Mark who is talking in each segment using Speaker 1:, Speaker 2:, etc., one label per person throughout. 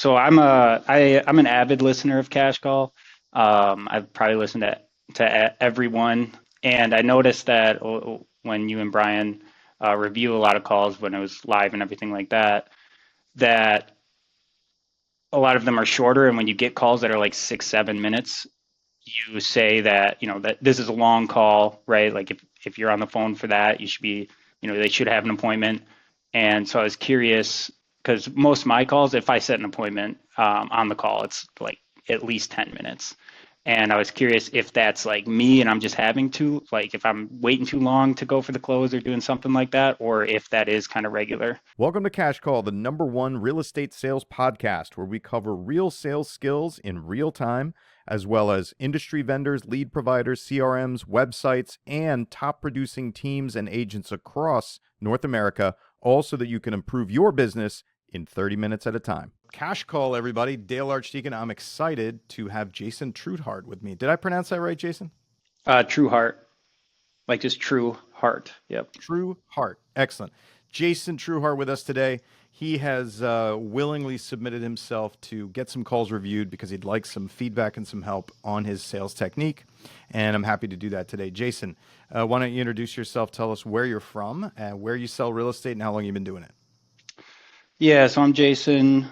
Speaker 1: So I'm an avid listener of Cash Call. I've probably listened to everyone, and I noticed that when you and Brian review a lot of calls when it was live and everything like that, that a lot of them are shorter. And when you get calls that are like 6, 7 minutes, you say that that this is a long call, right? Like if you're on the phone for that, you should be, they should have an appointment. And so I was curious because most of my calls, if I set an appointment on the call, it's like at least 10 minutes. And I was curious if that's like me and I'm just having to, like, if I'm waiting too long to go for the close or doing something like that, or if that is kind of regular.
Speaker 2: Welcome to Cash Call, the #1 real estate sales podcast, where we cover real sales skills in real time, as well as industry vendors, lead providers, CRMs, websites, and top producing teams and agents across North America, all so that you can improve your business in 30 minutes at a time. Cash Call, everybody. Dale Archdeacon. I'm excited to have Jason Truthart with me. Did I pronounce that right, Jason?
Speaker 1: True heart, like just true heart. Yep.
Speaker 2: True Heart. Excellent. Jason Trueheart with us today. He has willingly submitted himself to get some calls reviewed because he'd like some feedback and some help on his sales technique. And I'm happy to do that today. Jason, why don't you introduce yourself? Tell us where you're from, where you sell real estate, and how long you've been doing it.
Speaker 1: Yeah, so I'm Jason.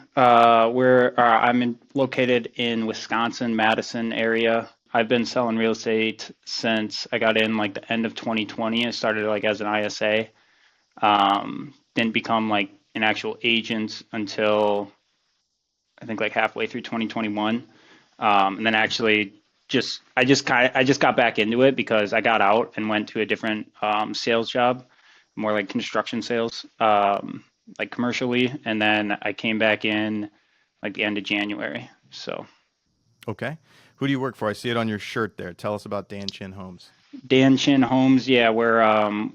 Speaker 1: Located in Wisconsin, Madison area. I've been selling real estate since I got in like the end of 2020. I started like as an ISA. Didn't become like an actual agent until I think like halfway through 2021. And then actually I just got back into it because I got out and went to a different sales job, more like construction sales, like commercially, and then I came back in like the end of January. So
Speaker 2: Okay. Who do you work for? I see it on your shirt there. Tell us about Dan Chin Homes.
Speaker 1: Dan Chin Homes, yeah, we're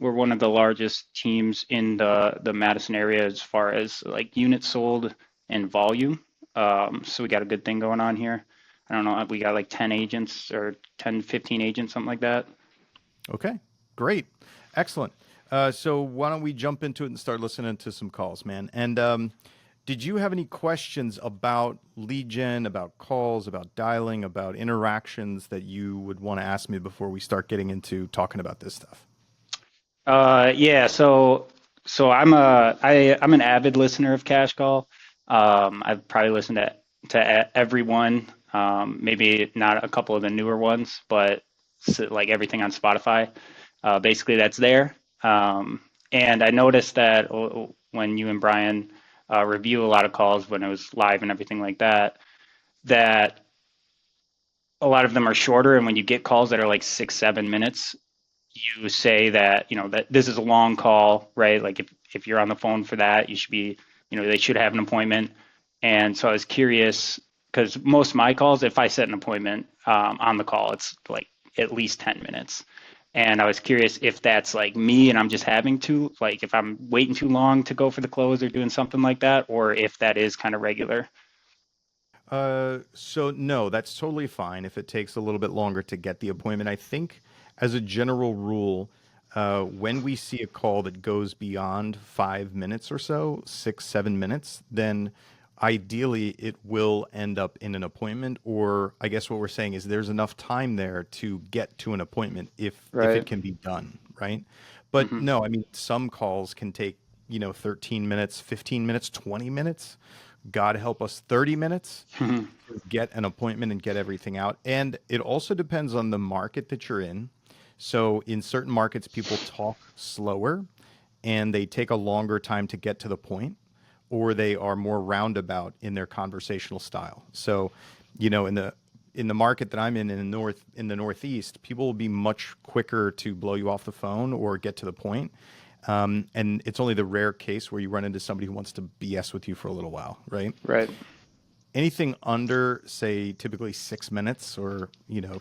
Speaker 1: one of the largest teams in the Madison area as far as like units sold and volume. So we got a good thing going on here. I don't know, we got like 10 agents or 10, 15 agents, something like that.
Speaker 2: Okay. Great. Excellent. So why don't we jump into it and start listening to some calls, man? And did you have any questions about lead gen, about calls, about dialing, about interactions that you would want to ask me before we start getting into talking about this stuff?
Speaker 1: Yeah, so I'm an avid listener of Cash Call. I've probably listened to everyone, maybe not a couple of the newer ones, but like everything on Spotify. Basically, that's there. And I noticed that when you and Brian review a lot of calls when it was live and everything like that, that a lot of them are shorter. And when you get calls that are like 6, 7 minutes, you say that that this is a long call, right? Like if you're on the phone for that, you should be, they should have an appointment. And so I was curious because most of my calls, if I set an appointment on the call, it's like at least 10 minutes. And I was curious if that's like me and I'm just having to, like, if I'm waiting too long to go for the close or doing something like that, or if that is kind of regular.
Speaker 2: So no, that's totally fine if it takes a little bit longer to get the appointment. I think as a general rule, when we see a call that goes beyond 5 minutes or so, 6, 7 minutes, then ideally it will end up in an appointment. Or I guess what we're saying is there's enough time there to get to an appointment if it
Speaker 1: Right.
Speaker 2: can be done, right? But
Speaker 1: Hmm.
Speaker 2: no, I mean some calls can take 13 minutes, 15 minutes, 20 minutes. God help us, 30 minutes to get an appointment and get everything out. And it also depends on the market that you're in. So in certain markets, people talk slower and they take a longer time to get to the point, or they are more roundabout in their conversational style. So, in the market that I'm in the Northeast, people will be much quicker to blow you off the phone or get to the point. And it's only the rare case where you run into somebody who wants to BS with you for a little while, right?
Speaker 1: Right.
Speaker 2: Anything under, say, typically 6 minutes or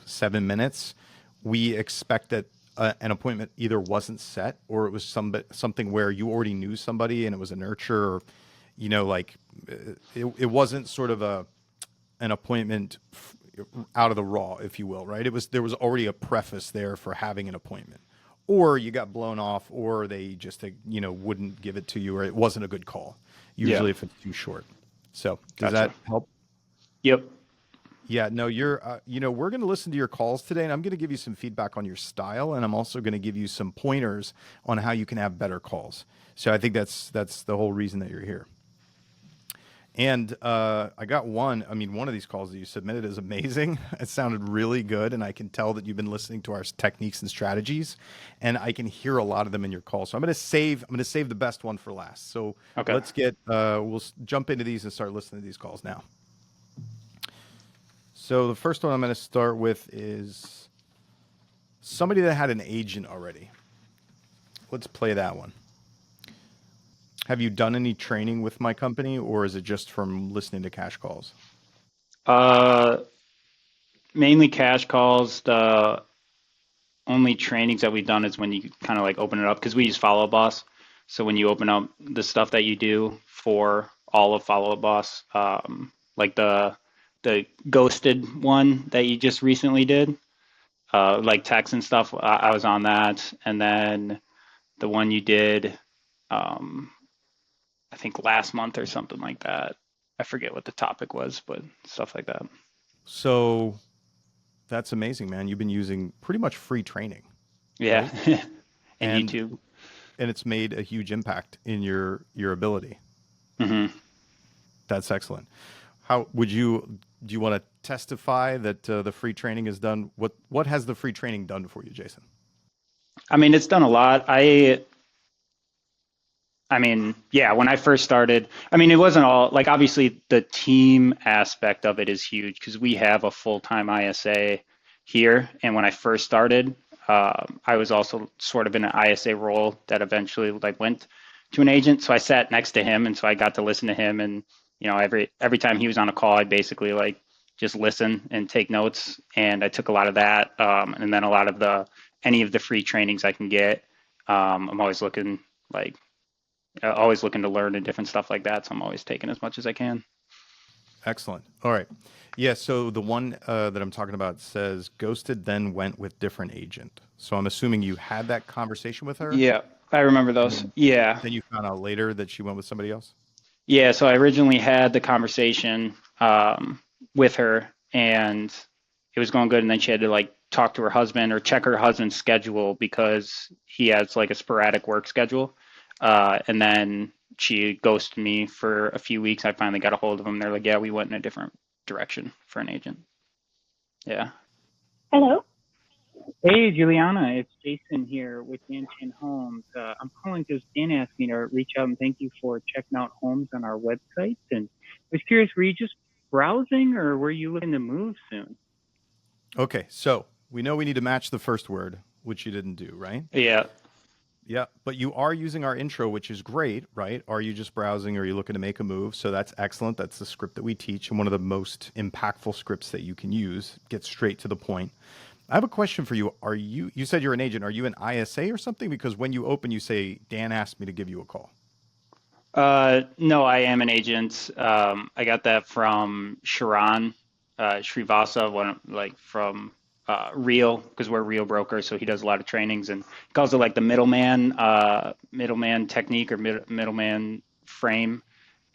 Speaker 2: 7 minutes, we expect that an appointment either wasn't set or it was something where you already knew somebody and it was a nurture, or like it wasn't sort of an appointment out of the raw, if you will, right? There was already a preface there for having an appointment, or you got blown off, or they just wouldn't give it to you, or it wasn't a good call.
Speaker 1: Yeah.
Speaker 2: Usually, if it's too short. So does
Speaker 1: Gotcha.
Speaker 2: that help?
Speaker 1: Yep.
Speaker 2: Yeah, no, we're going to listen to your calls today, and I'm going to give you some feedback on your style, and I'm also going to give you some pointers on how you can have better calls. So I think that's the whole reason that you're here. And I got one. I mean, one of these calls that you submitted is amazing. It sounded really good, and I can tell that you've been listening to our techniques and strategies, and I can hear a lot of them in your call. So I'm going to save the best one for last. So
Speaker 1: Okay.
Speaker 2: let's jump into these and start listening to these calls now. So the first one I'm going to start with is somebody that had an agent already. Let's play that one. Have you done any training with my company, or is it just from listening to cash calls?
Speaker 1: Uh, Mainly cash calls. The only trainings that we've done is when you kind of like open it up because we use Follow Up Boss. So when you open up the stuff that you do for all of Follow Up Boss, like the ghosted one that you just recently did, like text and stuff, I was on that, and then the one you did, um, I think last month or something like that. I forget what the topic was, but stuff like that.
Speaker 2: So that's amazing, man. You've been using pretty much free training,
Speaker 1: Yeah,
Speaker 2: right?
Speaker 1: and
Speaker 2: And
Speaker 1: YouTube.
Speaker 2: and it's made a huge impact in your ability.
Speaker 1: Hmm.
Speaker 2: That's excellent. How would you do you want to testify that the free training is done? What has the free training done for you, Jason?
Speaker 1: I mean, it's done a lot. I mean, yeah, when I first started, I mean, it wasn't all like obviously the team aspect of it is huge because we have a full-time ISA here. And when I first started, I was also sort of in an ISA role that eventually like went to an agent. So I sat next to him, and so I got to listen to him. And every time he was on a call, I'd basically like just listen and take notes. And I took a lot of that, and then a lot of the any of the free trainings I can get. I'm like always looking to learn and different stuff like that. So I'm always taking as much as I can.
Speaker 2: Excellent. All right. Yeah. So the one that I'm talking about says ghosted, then went with different agent. So I'm assuming you had that conversation with her,
Speaker 1: Yeah, I remember
Speaker 2: and
Speaker 1: those. Yeah.
Speaker 2: then you found out later that she went with somebody else.
Speaker 1: Yeah. So I originally had the conversation with her and it was going good. And then she had to like talk to her husband or check her husband's schedule because he has like a sporadic work schedule. And then she ghosted me for a few weeks. I finally got a hold of them. They're like, yeah, we went in a different direction for an agent. Yeah.
Speaker 3: Hello.
Speaker 1: Hey, Juliana, it's Jason here with Yanchin Homes. I'm calling because Dan asked me to reach out and thank you for checking out homes on our website. And I was curious, were you just browsing or were you looking to move soon?
Speaker 2: Okay. So we know we need to match the first word, which you didn't do, right?
Speaker 1: Yeah.
Speaker 2: Yeah, but you are using our intro, which is great, right? Are you just browsing or are you looking to make a move? So that's excellent. That's the script that we teach and one of the most impactful scripts that you can use. Get straight to the point. I have a question for you. You said you're an agent. Are you an ISA or something? Because when you open, you say, Dan asked me to give you a call.
Speaker 1: No, I am an agent. I got that from Sharon Srivastava, one like from Real, because we're Real Broker, so he does a lot of trainings and he calls it like the middleman technique or middleman frame.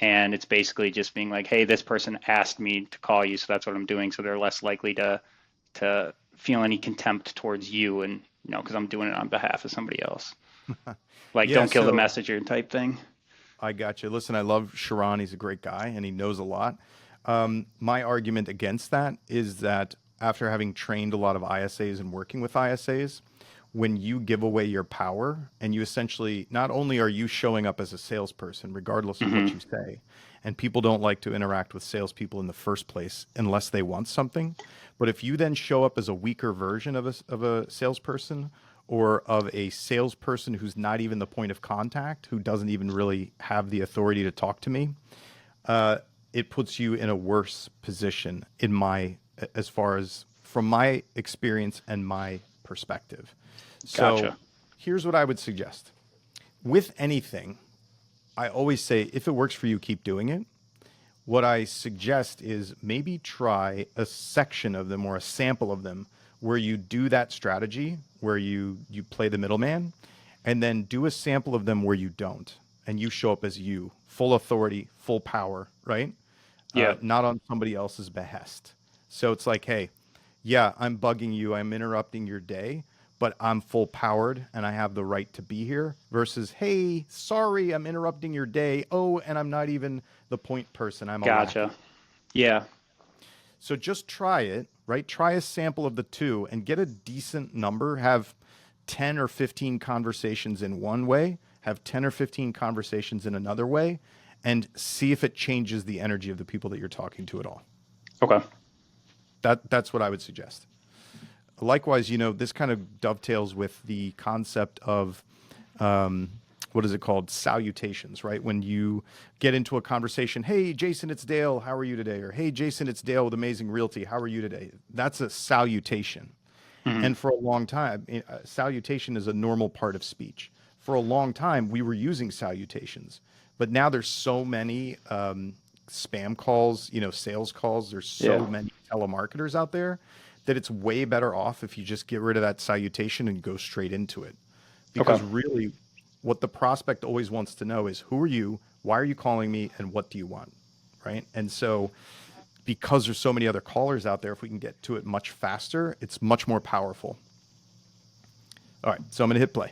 Speaker 1: And it's basically just being like, hey, this person asked me to call you, so that's what I'm doing. So they're less likely to feel any contempt towards you, and because I'm doing it on behalf of somebody else. Like,
Speaker 2: Yeah,
Speaker 1: don't kill the
Speaker 2: so
Speaker 1: messenger type thing.
Speaker 2: I got you. Listen, I love Sharon. He's a great guy and he knows a lot. My argument against that is that after having trained a lot of ISAs and working with ISAs, when you give away your power and you essentially not only are you showing up as a salesperson, regardless of what
Speaker 1: Hmm.
Speaker 2: you say, and people don't like to interact with salespeople in the first place unless they want something. But if you then show up as a weaker version of a salesperson or of a salesperson who's not even the point of contact, who doesn't even really have the authority to talk to me, uh, it puts you in a worse position in as far as from my experience and my perspective. So
Speaker 1: Gotcha.
Speaker 2: here's what I would suggest. With anything, I always say if it works for you, keep doing it. What I suggest is maybe try a section of them or a sample of them where you do that strategy, where you play the middleman, and then do a sample of them where you don't, and you show up as you, full authority, full power, right?
Speaker 1: Yeah.
Speaker 2: not on somebody else's behest. So it's like, hey, yeah, I'm bugging you, I'm interrupting your day, but I'm full powered and I have the right to be here versus, hey, sorry, I'm interrupting your day. Oh, and I'm not even the point person, I'm a
Speaker 1: Gotcha.
Speaker 2: lackey.
Speaker 1: Yeah.
Speaker 2: So just try it, right? Try a sample of the two and get a decent number. Have 10 or 15 conversations in one way, have 10 or 15 conversations in another way, and see if it changes the energy of the people that you're talking to at all.
Speaker 1: Okay.
Speaker 2: That's what I would suggest. Likewise, this kind of dovetails with the concept of what is it called? Salutations, right? When you get into a conversation, hey, Jason, it's Dale. How are you today? Or hey, Jason, it's Dale with Amazing Realty. How are you today? That's a salutation.
Speaker 1: Hmm.
Speaker 2: And for a long time, salutation is a normal part of speech. For a long time, we were using salutations, but now there's so many spam calls, sales calls. There's
Speaker 1: Yeah.
Speaker 2: so many telemarketers out there that it's way better off if you just get rid of that salutation and go straight into it.
Speaker 1: Okay.
Speaker 2: Because really, what the prospect always wants to know is who are you, why are you calling me, and what do you want, right? And so because there's so many other callers out there, if we can get to it much faster, it's much more powerful. All right, so I'm gonna hit play.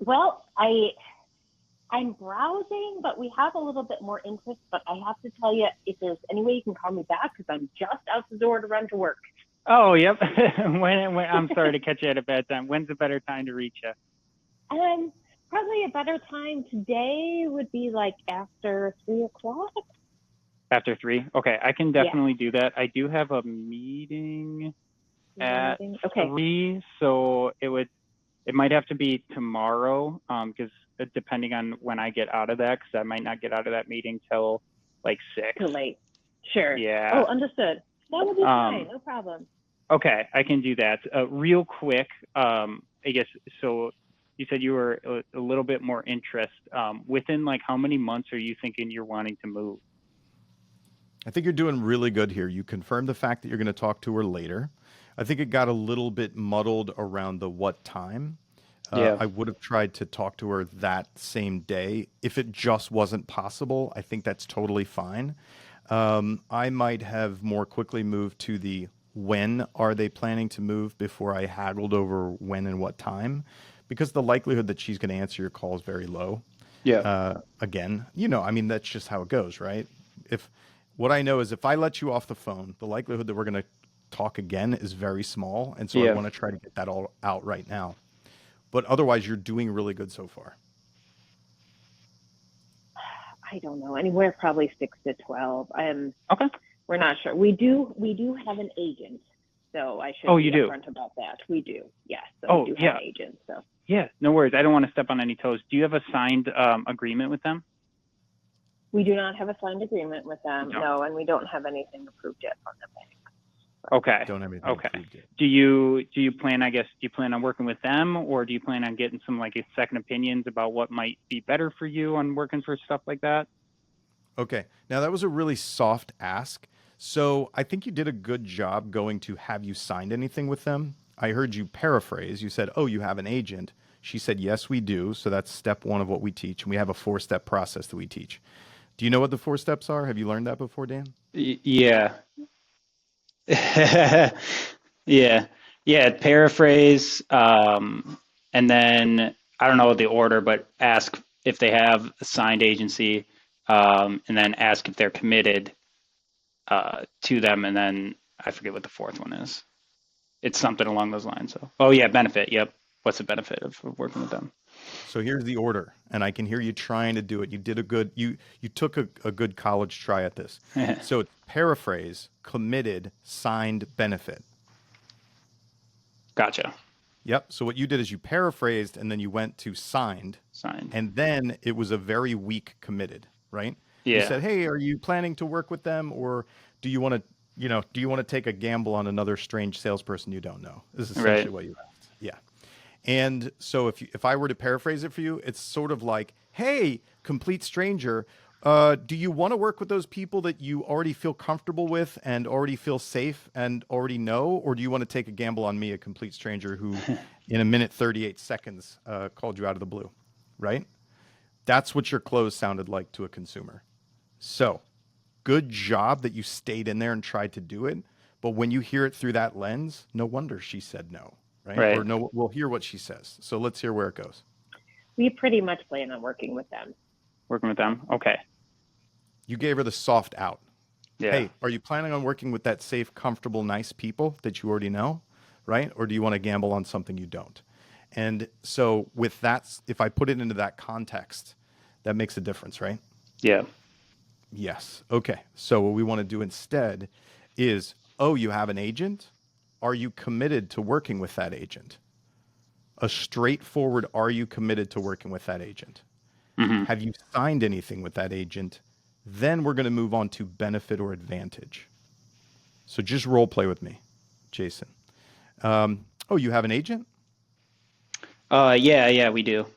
Speaker 3: Well, I'm browsing, but we have a little bit more interest. But I have to tell you, if there's any way you can call me back, because I'm just out the door to run to work.
Speaker 1: Oh, yep. when I'm sorry to catch you at a bad time. When's a better time to reach you?
Speaker 3: Probably a better time today would be like after 3 o'clock.
Speaker 1: After 3? Okay, I can
Speaker 3: Yeah.
Speaker 1: definitely do that. I do have a meeting at
Speaker 3: Okay.
Speaker 1: 3, so it might have to be tomorrow, because depending on when I get out of that, because I might not get out of that meeting till like 6.
Speaker 3: Too late. Sure.
Speaker 1: Yeah.
Speaker 3: Oh, understood. That would be fine. No problem.
Speaker 1: Okay, I can do that. Real quick, I guess, so you said you were a little bit more interest. Within like how many months are you thinking you're wanting to move?
Speaker 2: I think you're doing really good here. You confirmed the fact that you're going to talk to her later. I think it got a little bit muddled around the what time.
Speaker 1: Yeah.
Speaker 2: I would have tried to talk to her that same day. If it just wasn't possible, I think that's totally fine. I might have more quickly moved to the when are they planning to move before I haggled over when and what time, because the likelihood that she's going to answer your call is very low.
Speaker 1: Yeah.
Speaker 2: Again, I mean, that's just how it goes, right? If what I know is if I let you off the phone, the likelihood that we're going to talk again is very small. And so I
Speaker 1: Yeah.
Speaker 2: want to try to get that all out right now. But otherwise, you're doing really good so far.
Speaker 3: I don't know. Anywhere probably 6 to 12.
Speaker 1: Okay.
Speaker 3: We're not sure. We do have an agent, so I should
Speaker 1: you
Speaker 3: be
Speaker 1: do?
Speaker 3: upfront about that. We do. Yes. So
Speaker 1: Oh,
Speaker 3: we do
Speaker 1: yeah.
Speaker 3: have an agent. So
Speaker 1: Yeah, no worries. I don't want to step on any toes. Do you have a signed agreement with them?
Speaker 3: we do not have a signed agreement with them.
Speaker 1: No.
Speaker 3: No, and we don't have anything approved yet from them.
Speaker 1: Okay.
Speaker 2: Don't have anything
Speaker 1: Okay.
Speaker 2: approved yet.
Speaker 1: Do you plan, I guess, do you plan on working with them, or do you plan on getting some like second opinions about what might be better for you on working for stuff like that?
Speaker 2: Okay. Now that was a really soft ask. So I think you did a good job going to have you signed anything with them. I heard you paraphrase. You said, oh, you have an agent. She said, yes, we do. So that's step one of what we teach. And we have a 4-step process that we teach. Do you know what the 4 steps are? Have you learned that before, Dan?
Speaker 1: Yeah. Yeah. Yeah. Paraphrase. And then I don't know the order, but ask if they have a signed agency, and then ask if they're committed to them. And then I forget what the fourth one is. It's something along those lines. So, oh yeah, benefit. Yep. What's the benefit of working with them?
Speaker 2: So here's the order, and I can hear you trying to do it. You did a good, you took a good college try at this. So it's paraphrase, committed, signed, benefit.
Speaker 1: Gotcha.
Speaker 2: Yep. So what you did is you paraphrased and then you went to signed,
Speaker 1: Signed.
Speaker 2: and then it was a very weak committed, right? You
Speaker 1: Yeah.
Speaker 2: said, "Hey, are you planning to work with them, or do you want to, do you want to take a gamble on another strange salesperson you don't know?" This is essentially
Speaker 1: Right.
Speaker 2: what you asked. Yeah. And so if I were to paraphrase it for you, it's sort of like, "Hey, complete stranger, do you want to work with those people that you already feel comfortable with and already feel safe and already know, or do you want to take a gamble on me, a complete stranger who, in a minute 38 seconds, called you out of the blue?" Right? That's what your close sounded like to a consumer. So good job that you stayed in there and tried to do it. But when you hear it through that lens, no wonder she said no, right? Or
Speaker 1: Right.
Speaker 2: no, we'll hear what she says. So let's hear where it goes.
Speaker 3: We pretty much plan on working with them.
Speaker 1: Working with them. Okay.
Speaker 2: You gave her the soft out.
Speaker 1: Yeah.
Speaker 2: Hey, are you planning on working with that safe, comfortable, nice people that you already know, right? Or do you want to gamble on something you don't? And so with that, if I put it into that context, that makes a difference, right?
Speaker 1: Yeah.
Speaker 2: Yes. Okay. So what we want to do instead is, oh, you have an agent? Are you committed to working with that agent? A straightforward, are you committed to working with that agent?
Speaker 1: Hmm.
Speaker 2: Have you signed anything with that agent? Then we're going to move on to benefit or advantage. So just role play with me, Jason. Oh, you have an agent?
Speaker 1: Yeah, we do.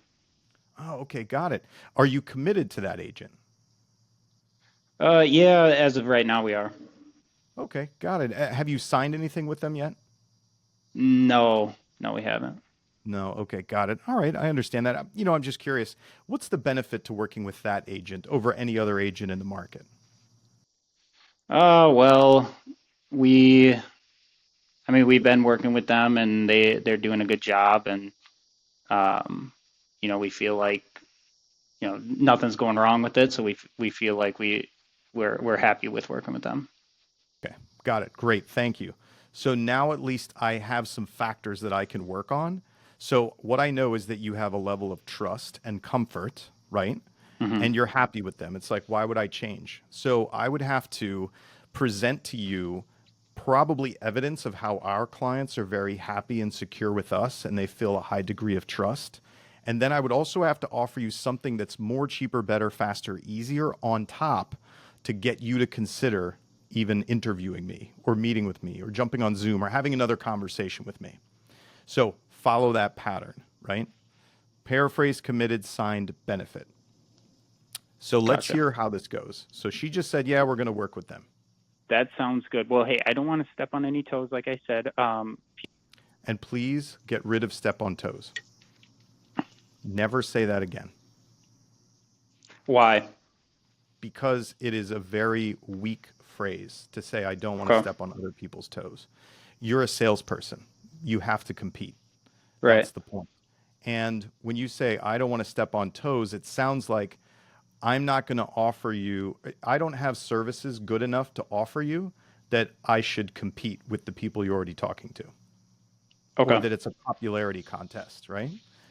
Speaker 2: Oh, okay, got it. Are you committed to that agent?
Speaker 1: Yeah, as of right now we are.
Speaker 2: Okay, got it. Have you signed anything with them yet?
Speaker 1: No, no, we haven't.
Speaker 2: No. Okay, got it. All right, I understand that. You know, I'm just curious. What's the benefit to working with that agent over any other agent in the market?
Speaker 1: Well, we, I mean, we've been working with them and they're doing a good job and um, we feel like, nothing's going wrong with it, so we feel like we're happy with working with them.
Speaker 2: Okay, got it. Great, thank you. So now at least I have some factors that I can work on. So what I know is that you have a level of trust and comfort, right?
Speaker 1: Hmm.
Speaker 2: And you're happy with them. It's like, why would I change? So I would have to present to you probably evidence of how our clients are very happy and secure with us and they feel a high degree of trust. And then I would also have to offer you something that's more cheaper, better, faster, easier on top to get you to consider even interviewing me or meeting with me or jumping on Zoom or having another conversation with me. So follow that pattern, right? Paraphrase, committed, signed, benefit. So let's
Speaker 1: Gotcha.
Speaker 2: hear how this goes. So she just said, yeah, we're going to work with them.
Speaker 1: That sounds good. Well, hey, I don't want to step on any toes, like I said.
Speaker 2: And please get rid of step on toes. Never say that again
Speaker 1: Why?
Speaker 2: because it is a very weak phrase to say, I don't want to
Speaker 1: Okay.
Speaker 2: step on other people's toes. You're a salesperson. You have to compete.
Speaker 1: Right.
Speaker 2: That's the point. And when you say, I don't want to step on toes, it sounds like I'm not going to offer you, I don't have services good enough to offer you that I should compete with the people you're already talking to, or
Speaker 1: Okay.
Speaker 2: that it's a popularity contest, right?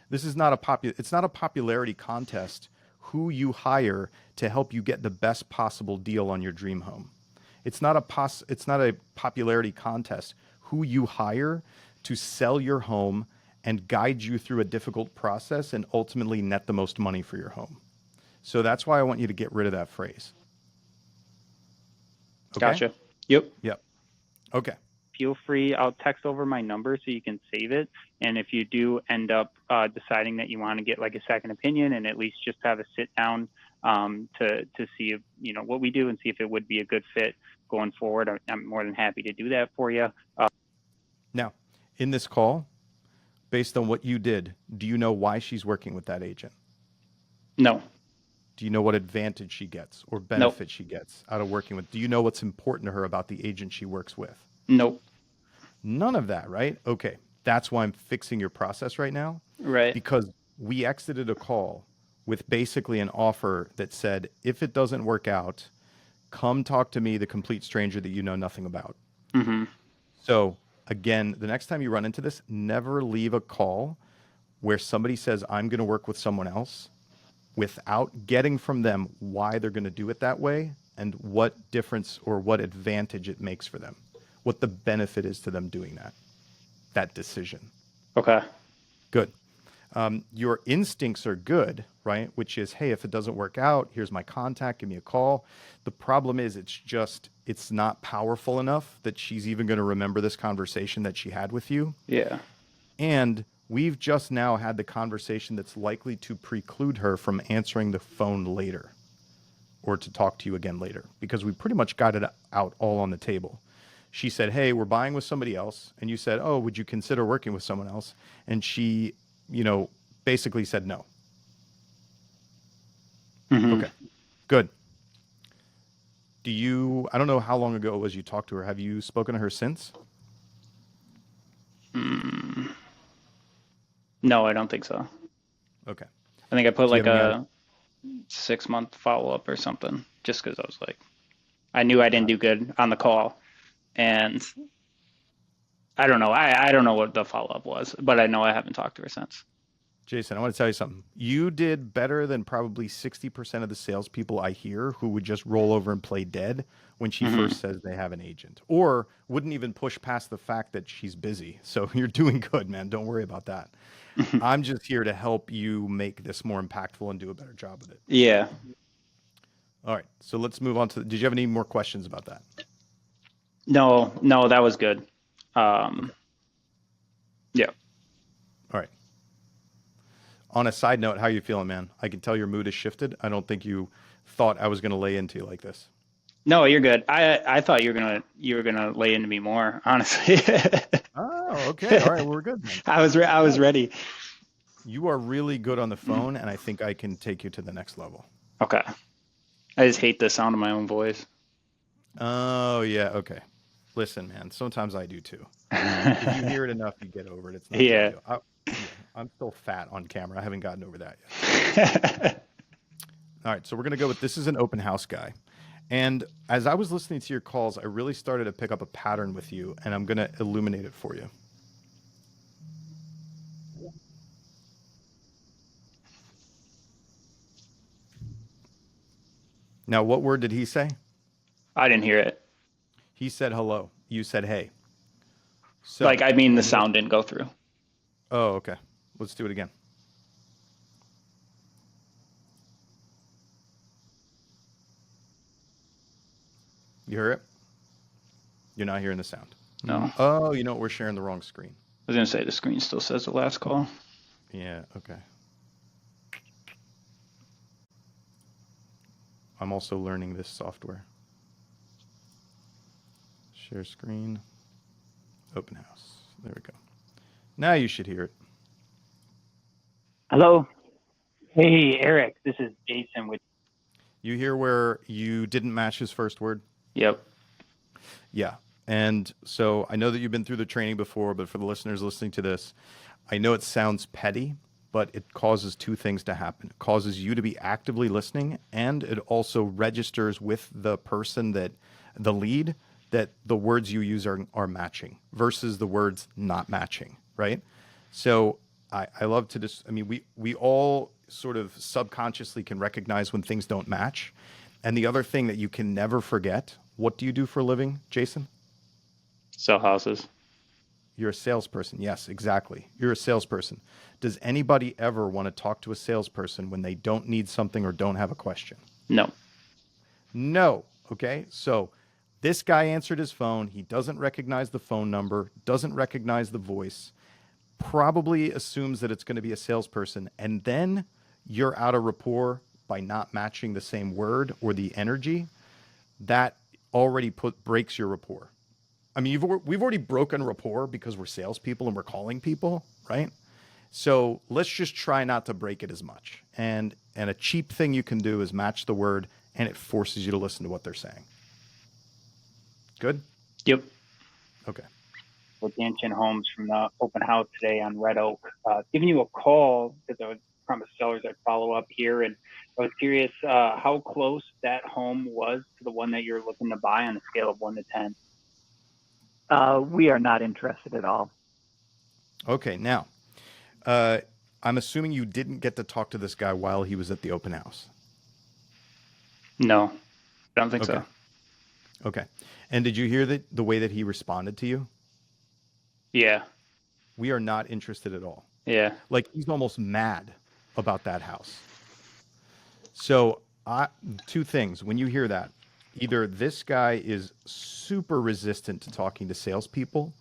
Speaker 2: This is not it's not a popularity contest who you hire to help you get the best possible deal on your dream home. It's not a popularity contest who you hire to sell your home and guide you through a difficult process and ultimately net the most money for your home. So that's why I want you to get rid of that phrase. Okay?
Speaker 1: Gotcha. Yep.
Speaker 2: Yep. Okay.
Speaker 1: Feel free. I'll text over my number so you can save it. And if you do end up deciding that you want to get like a second opinion and at least just have a sit down to see if, what we do and see if it would be a good fit going forward, I'm more than happy to do that for you.
Speaker 2: Now, in this call, based on what you did, do you know why she's working with that agent?
Speaker 1: No.
Speaker 2: Do you know what advantage she gets or
Speaker 1: Nope.
Speaker 2: benefit she gets out of working with? Do you know what's important to her about the agent she works with?
Speaker 1: Nope.
Speaker 2: None of that, right? Okay. That's why I'm fixing your process right now
Speaker 1: Right.
Speaker 2: because we exited a call with basically an offer that said, if it doesn't work out, come talk to me, the complete stranger that you know nothing about.
Speaker 1: Hmm.
Speaker 2: So, again, the next time you run into this, never leave a call where somebody says, I'm going to work with someone else without getting from them why they're going to do it that way and what difference or what advantage it makes for them, what the benefit is to them doing that decision.
Speaker 1: Okay.
Speaker 2: Good. Your instincts are good, right? Which is, hey, if it doesn't work out, here's my contact, give me a call. The problem is it's not powerful enough that she's even going to remember this conversation that she had with you.
Speaker 1: Yeah.
Speaker 2: And we've just now had the conversation that's likely to preclude her from answering the phone later or to talk to you again later because we pretty much got it out all on the table. She said, hey, we're buying with somebody else. And you said, oh, would you consider working with someone else? And she, basically said no.
Speaker 1: Hmm.
Speaker 2: Okay, good. I don't know how long ago it was you talked to her. Have you spoken to her since?
Speaker 1: Mm, no, I don't think so.
Speaker 2: Okay.
Speaker 1: I think I put
Speaker 2: Do you
Speaker 1: like
Speaker 2: have any idea?
Speaker 1: a 6 month follow up or something, just because I was like, I knew I didn't do good on the call, and I don't know. I don't know what the follow up was, but I know I haven't talked to her since.
Speaker 2: Jason, I want to tell you something. You did better than probably 60% of the salespeople I hear who would just roll over and play dead when she
Speaker 1: Hmm.
Speaker 2: first says they have an agent, or wouldn't even push past the fact that she's busy. So you're doing good, man. Don't worry about that. I'm just here to help you make this more impactful and do a better job with it.
Speaker 1: Yeah.
Speaker 2: All right. So let's move on to, did you have any more questions about that?
Speaker 1: No, no, that was good.
Speaker 2: Okay.
Speaker 1: Yeah.
Speaker 2: All right. On a side note, how you feeling, man? I can tell your mood has shifted. I don't think you thought I was going to lay into you like this.
Speaker 1: No, you're good. I thought you were gonna lay into me more, honestly.
Speaker 2: Oh, okay. All right. Well, we're good then.
Speaker 1: I was ready.
Speaker 2: You are really good on the phone, and I think I can take you to the next level.
Speaker 1: Okay. I just hate the sound of my own voice.
Speaker 2: Oh, yeah. Okay. Listen, man, sometimes I do too. If you hear it enough, you get over it. It's not a big
Speaker 1: Yeah.
Speaker 2: deal. Yeah, I'm still fat on camera. I haven't gotten over that yet. All right. So we're going to go with this is an open house guy. And as I was listening to your calls, I really started to pick up a pattern with you, and I'm going to illuminate it for you. Now, what word did he say?
Speaker 1: I didn't hear it.
Speaker 2: He said hello. You said hey.
Speaker 1: Like,
Speaker 2: So,
Speaker 1: I mean, the
Speaker 2: and this,
Speaker 1: sound didn't go through.
Speaker 2: oh, okay. Let's do it again. You hear it? You're not hearing the sound.
Speaker 1: No. I
Speaker 2: Oh, you know what? We're sharing the wrong screen.
Speaker 1: was gonna say the screen still says the last call.
Speaker 2: Yeah, okay. I'm also learning this software. Share screen. Open house. There we go. Now you should hear it.
Speaker 4: Hello. Hey, Eric. This is Jason with.
Speaker 2: You hear where you didn't match his first word?
Speaker 1: Yep.
Speaker 2: Yeah. And so I know that you've been through the training before, but for the listeners listening to this, I know it sounds petty, but it causes two things to happen. It causes you to be actively listening, and it also registers with the person that the lead that the words you use are matching versus the words not matching, right? So I love to just, I mean, we all sort of subconsciously can recognize when things don't match. And the other thing that you can never forget, what do you do for a living, Jason?
Speaker 1: Sell houses.
Speaker 2: You're a salesperson. Yes, exactly. You're a salesperson. Does anybody ever want to talk to a salesperson when they don't need something or don't have a question?
Speaker 1: No.
Speaker 2: No. Okay. So this guy answered his phone. He doesn't recognize the phone number, doesn't recognize the voice, probably assumes that it's going to be a salesperson. And then you're out of rapport by not matching the same word or the energy. That already breaks your rapport. I mean, we've already broken rapport because we're salespeople and we're calling people, right? So let's just try not to break it as much. And a cheap thing you can do is match the word, and it forces you to listen to what they're saying. Good?
Speaker 1: Yep.
Speaker 2: Okay.
Speaker 4: With Dan Chin Holmes from the open house today on Red Oak. Giving you a call because I was promised sellers I'd follow up here, and I was curious how close that home was to the one that you're looking to buy on a scale of 1 to 10.
Speaker 5: We are not interested at all.
Speaker 2: Okay. Now, I'm assuming you didn't get to talk to this guy while he was at the open house.
Speaker 1: No. I don't think
Speaker 2: Okay.
Speaker 1: so.
Speaker 2: Okay. And did you hear the way that he responded to you?
Speaker 1: Yeah.
Speaker 2: We are not interested at all.
Speaker 1: Yeah.
Speaker 2: Like he's almost mad about that house. So, two things. When you hear that, either this guy is super resistant to talking to salespeople,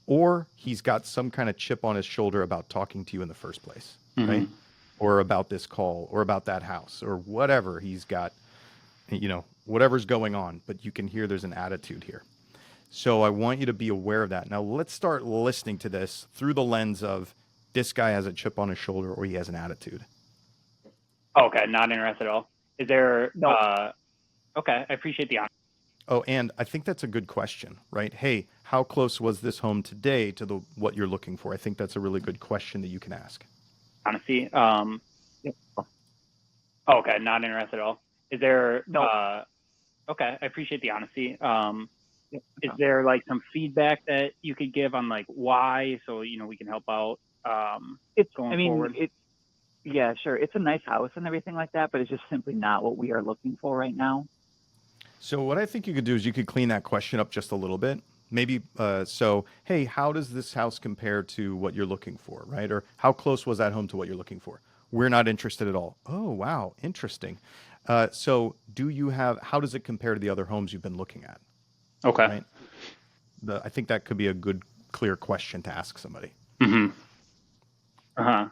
Speaker 2: or he's got some kind of chip on his shoulder about talking to you in the first place, right? Or about this call, or about that house, or whatever he's got, whatever's going on. But you can hear there's an attitude here. So I want you to be aware of that. Now let's start listening to this through the lens of this guy has a chip on his shoulder or he has an attitude.
Speaker 4: Okay, not interested at all. Is there?
Speaker 5: No.
Speaker 4: Okay, I appreciate the honor.
Speaker 2: Oh, and I think that's a good question, right? Hey, how close was this home today to the what you're looking for? I think that's a really good question that you can ask.
Speaker 4: Honesty.
Speaker 5: Yep.
Speaker 4: Okay, not interested at all. Is there?
Speaker 5: No.
Speaker 4: Okay, I appreciate the honesty.
Speaker 5: Yep.
Speaker 4: Is there like some feedback that you could give on like why, so we can help out going forward?
Speaker 5: Yeah, sure. It's a nice house and everything like that, but it's just simply not what we are looking for right now.
Speaker 2: So what I think you could do is you could clean that question up just a little bit. Maybe hey, how does this house compare to what you're looking for, right? Or how close was that home to what you're looking for? We're not interested at all. Oh, wow, interesting. So how does it compare to the other homes you've been looking at,
Speaker 1: Okay.
Speaker 2: right? I think that could be a good, clear question to ask somebody.
Speaker 1: Mm-hmm.
Speaker 4: Uh-huh.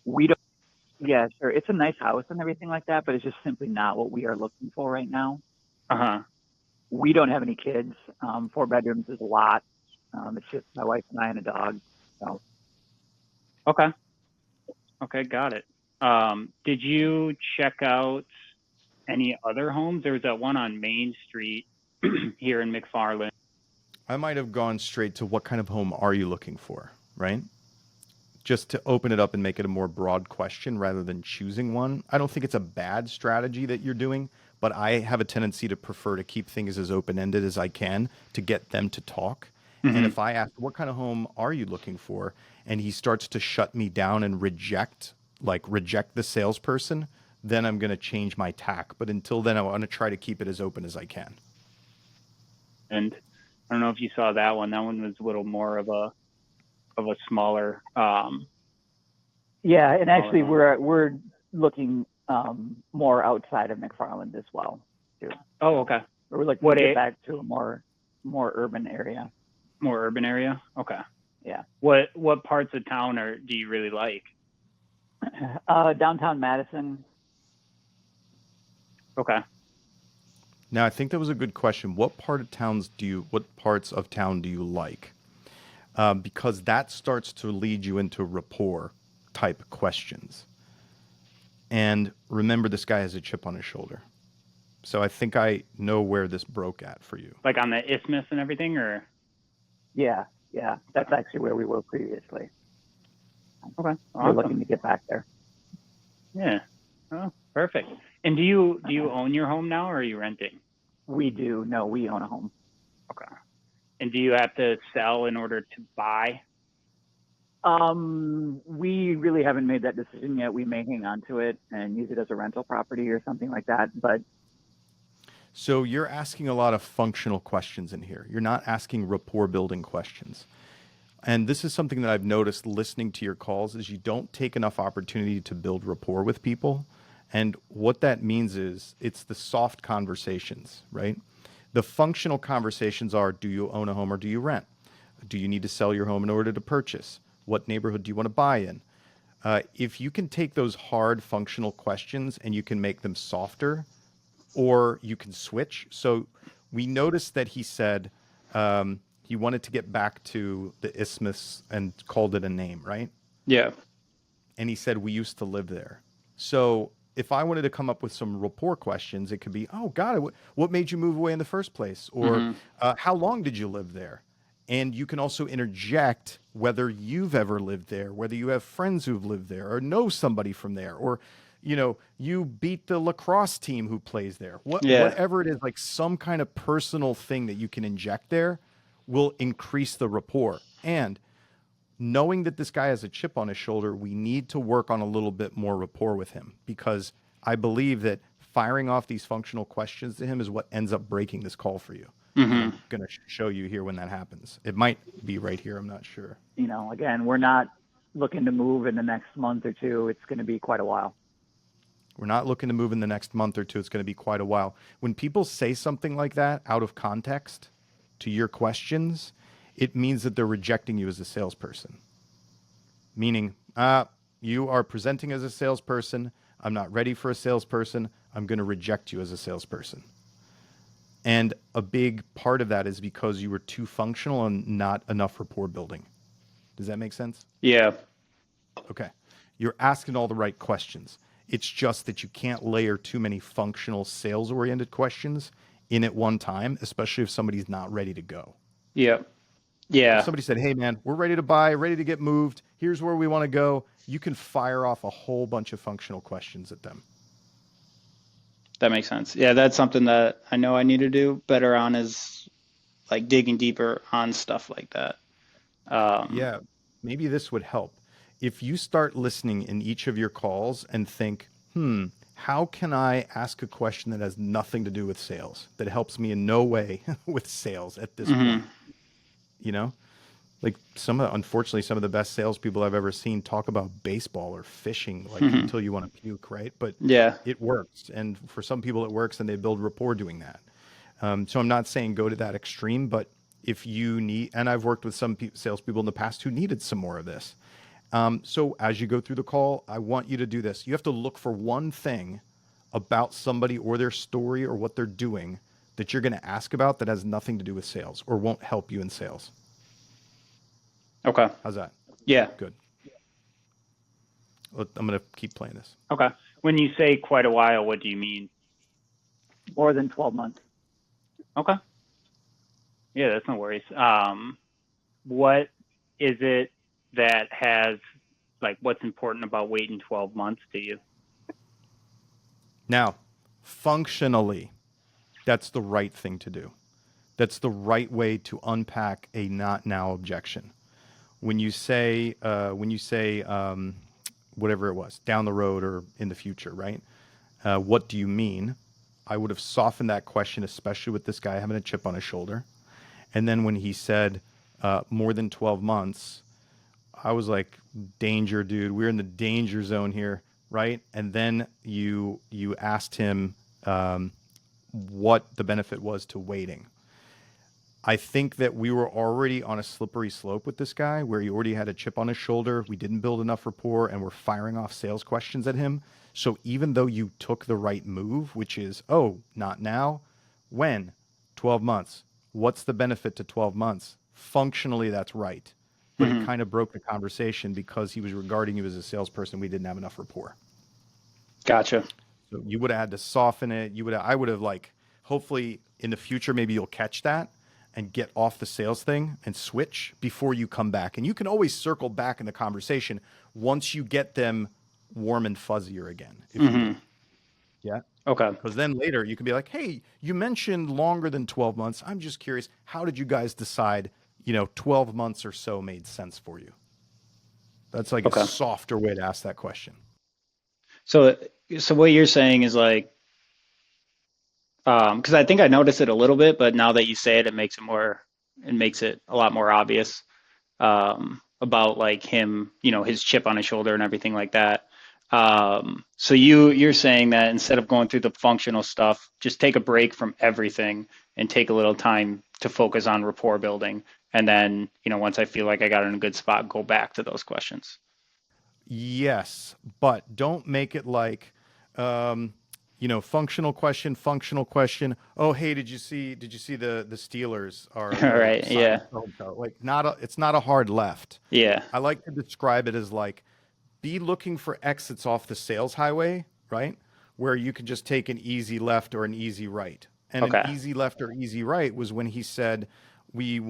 Speaker 5: We don't. Yeah, sure. It's a nice house and everything like that, but it's just simply not what we are looking for right now.
Speaker 4: Uh-huh.
Speaker 5: We don't have any kids. 4 bedrooms is a lot. It's just my wife and I and a dog. So
Speaker 4: Okay. Okay, got it. Did you check out any other homes? There was that one on Main Street here in McFarland.
Speaker 2: I might have gone straight to what kind of home are you looking for, right? Just to open it up and make it a more broad question rather than choosing one. I don't think it's a bad strategy that you're doing, but I have a tendency to prefer to keep things as open-ended as I can to get them to talk.
Speaker 1: Mm-hmm.
Speaker 2: And if I ask, what kind of home are you looking for? And he starts to shut me down and reject the salesperson, then I'm going to change my tack. But until then, I want to try to keep it as open as I can.
Speaker 4: And I don't know if you saw that one. That one was a little more of a smaller.
Speaker 5: yeah, and actually
Speaker 4: Smaller
Speaker 5: we're looking more outside of McFarland as well too.
Speaker 4: Oh, okay.
Speaker 5: We're looking
Speaker 4: What
Speaker 5: to
Speaker 4: a-
Speaker 5: get back to a more urban area.
Speaker 4: More urban area. Okay.
Speaker 5: Yeah.
Speaker 4: What parts of town do you really like?
Speaker 5: Downtown Madison.
Speaker 4: Okay.
Speaker 2: Now, I think that was a good question. What parts of town do you like? Because that starts to lead you into rapport type questions. And remember, this guy has a chip on his shoulder. So I think I know where this broke at for you.
Speaker 4: Like on the isthmus and everything, or?
Speaker 5: Yeah, that's actually where we were previously.
Speaker 4: Okay.
Speaker 5: We're
Speaker 4: Awesome.
Speaker 5: looking to get back there.
Speaker 4: Yeah. Oh, perfect. And do you own your home now, or are you renting?
Speaker 5: We do. No, we own a home.
Speaker 4: Okay. And do you have to sell in order to buy?
Speaker 5: We really haven't made that decision yet. We may hang on to it and use it as a rental property or something like that. But
Speaker 2: So you're asking a lot of functional questions in here. You're not asking rapport building questions. And this is something that I've noticed listening to your calls is you don't take enough opportunity to build rapport with people. And what that means is it's the soft conversations, right? The functional conversations are, do you own a home or do you rent? Do you need to sell your home in order to purchase? What neighborhood do you want to buy in? If you can take those hard functional questions and you can make them softer, or you can switch. So we noticed that he said he wanted to get back to the isthmus and called it a name, right?
Speaker 1: Yeah.
Speaker 2: And he said, we used to live there. So if I wanted to come up with some rapport questions, it could be, oh, God, what made you move away in the first place? Or how long did you live there? And you can also interject whether you've ever lived there, whether you have friends who've lived there or know somebody from there, or, you beat the lacrosse team who plays there. Whatever it is, like some kind of personal thing that you can inject there will increase the rapport. And knowing that this guy has a chip on his shoulder, we need to work on a little bit more rapport with him, because I believe that firing off these functional questions to him is what ends up breaking this call for you. And I'm going to show you here when that happens. It might be right here. I'm not sure.
Speaker 5: Again, we're not looking to move in the next month or two. It's going to be quite a while.
Speaker 2: We're not looking to move in the next month or two. It's going to be quite a while. When people say something like that out of context to your questions, it means that they're rejecting you as a salesperson. Meaning, you are presenting as a salesperson. I'm not ready for a salesperson. I'm going to reject you as a salesperson. And a big part of that is because you were too functional and not enough rapport building. Does that make sense?
Speaker 1: Yeah.
Speaker 2: Okay. You're asking all the right questions. It's just that you can't layer too many functional sales-oriented questions in at one time, especially if somebody's not ready to go.
Speaker 1: Yep.
Speaker 2: If
Speaker 1: Yeah.
Speaker 2: somebody said, hey man, we're ready to buy, ready to get moved, here's where we want to go, you can fire off a whole bunch of functional questions at them.
Speaker 1: That makes sense. Yeah, that's something that I know I need to do better on, is like digging deeper on stuff like that.
Speaker 2: Yeah, maybe this would help. If you start listening in each of your calls and think, how can I ask a question that has nothing to do with sales, that helps me in no way with sales at this point? You know, like unfortunately, some of the best salespeople I've ever seen talk about baseball or fishing, like until you want to puke, right? But
Speaker 1: Yeah.
Speaker 2: it works. And for some people it works and they build rapport doing that. So I'm not saying go to that extreme, but if you need, and I've worked with some salespeople in the past who needed some more of this. So as you go through the call, I want you to do this. You have to look for one thing about somebody or their story or what they're doing that you're going to ask about that has nothing to do with sales or won't help you in sales.
Speaker 1: Okay.
Speaker 2: How's that?
Speaker 1: Yeah.
Speaker 2: Good. I'm going to keep playing this.
Speaker 4: Okay. When you say quite a while, what do you mean?
Speaker 5: More than 12 months.
Speaker 4: Okay. Yeah, that's no worries. What is it that has, like, what's important about waiting 12 months to you?
Speaker 2: Now, functionally, that's the right thing to do. That's the right way to unpack a not now objection. When you say whatever it was, down the road or in the future, right? What do you mean? I would have softened that question, especially with this guy having a chip on his shoulder. And then when he said more than 12 months, I was like, danger, dude. We're in the danger zone here, right? And then you asked him what the benefit was to waiting. I think that we were already on a slippery slope with this guy where he already had a chip on his shoulder. We didn't build enough rapport and we're firing off sales questions at him. So even though you took the right move, which is, oh, not now, when? 12 months. What's the benefit to 12 months? Functionally, that's right. But it kind of broke the conversation because he was regarding you as a salesperson. We didn't have enough rapport.
Speaker 1: Gotcha.
Speaker 2: So you would have had to soften it. I would have, like, hopefully in the future, maybe you'll catch that and get off the sales thing and switch before you come back. And you can always circle back in the conversation once you get them warm and fuzzier again. If you, yeah.
Speaker 1: Okay.
Speaker 2: Because then later you can be like, hey, you mentioned longer than 12 months. I'm just curious, how did you guys decide, 12 months or so made sense for you? That's like a softer way to ask that question.
Speaker 1: So what you're saying is like, because I think I noticed it a little bit, but now that you say it, it makes it a lot more obvious about like him, his chip on his shoulder and everything like that. So you're saying that instead of going through the functional stuff, just take a break from everything and take a little time to focus on rapport building. And then, once I feel like I got in a good spot, go back to those questions.
Speaker 2: Yes, but don't make it like, functional question. Oh, hey, did you see the Steelers are
Speaker 1: right? Yeah.
Speaker 2: Like it's not a hard left.
Speaker 1: Yeah.
Speaker 2: I like to describe it as like, be looking for exits off the sales highway, right? Where you can just take an easy left or an easy right. And an easy left or easy right was when he said, we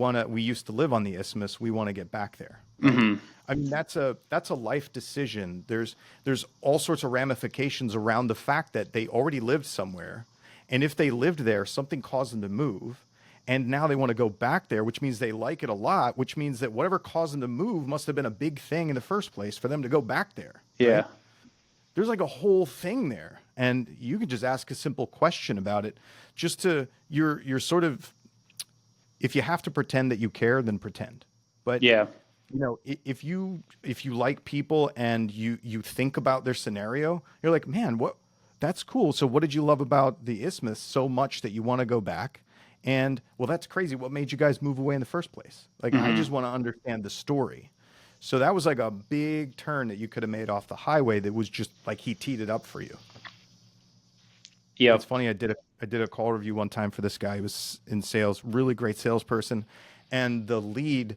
Speaker 2: used to live on the Isthmus. We want to get back there. Right? I mean, that's a life decision. There's all sorts of ramifications around the fact that they already lived somewhere. And if they lived there, something caused them to move. And now they want to go back there, which means they like it a lot, which means that whatever caused them to move must have been a big thing in the first place for them to go back there.
Speaker 1: Yeah.
Speaker 2: Right? There's like a whole thing there. And you can just ask a simple question about it just to, you're sort of, if you have to pretend that you care, then pretend. But
Speaker 1: yeah,
Speaker 2: if you like people and you think about their scenario, you're like, man, that's cool. So what did you love about the Isthmus so much that you want to go back? And well, that's crazy. What made you guys move away in the first place? Like, I just want to understand the story. So that was like a big turn that you could have made off the highway. That was just like, he teed it up for you.
Speaker 1: Yeah.
Speaker 2: It's funny. I did a call review one time for this guy. He was in sales, really great salesperson. And the lead,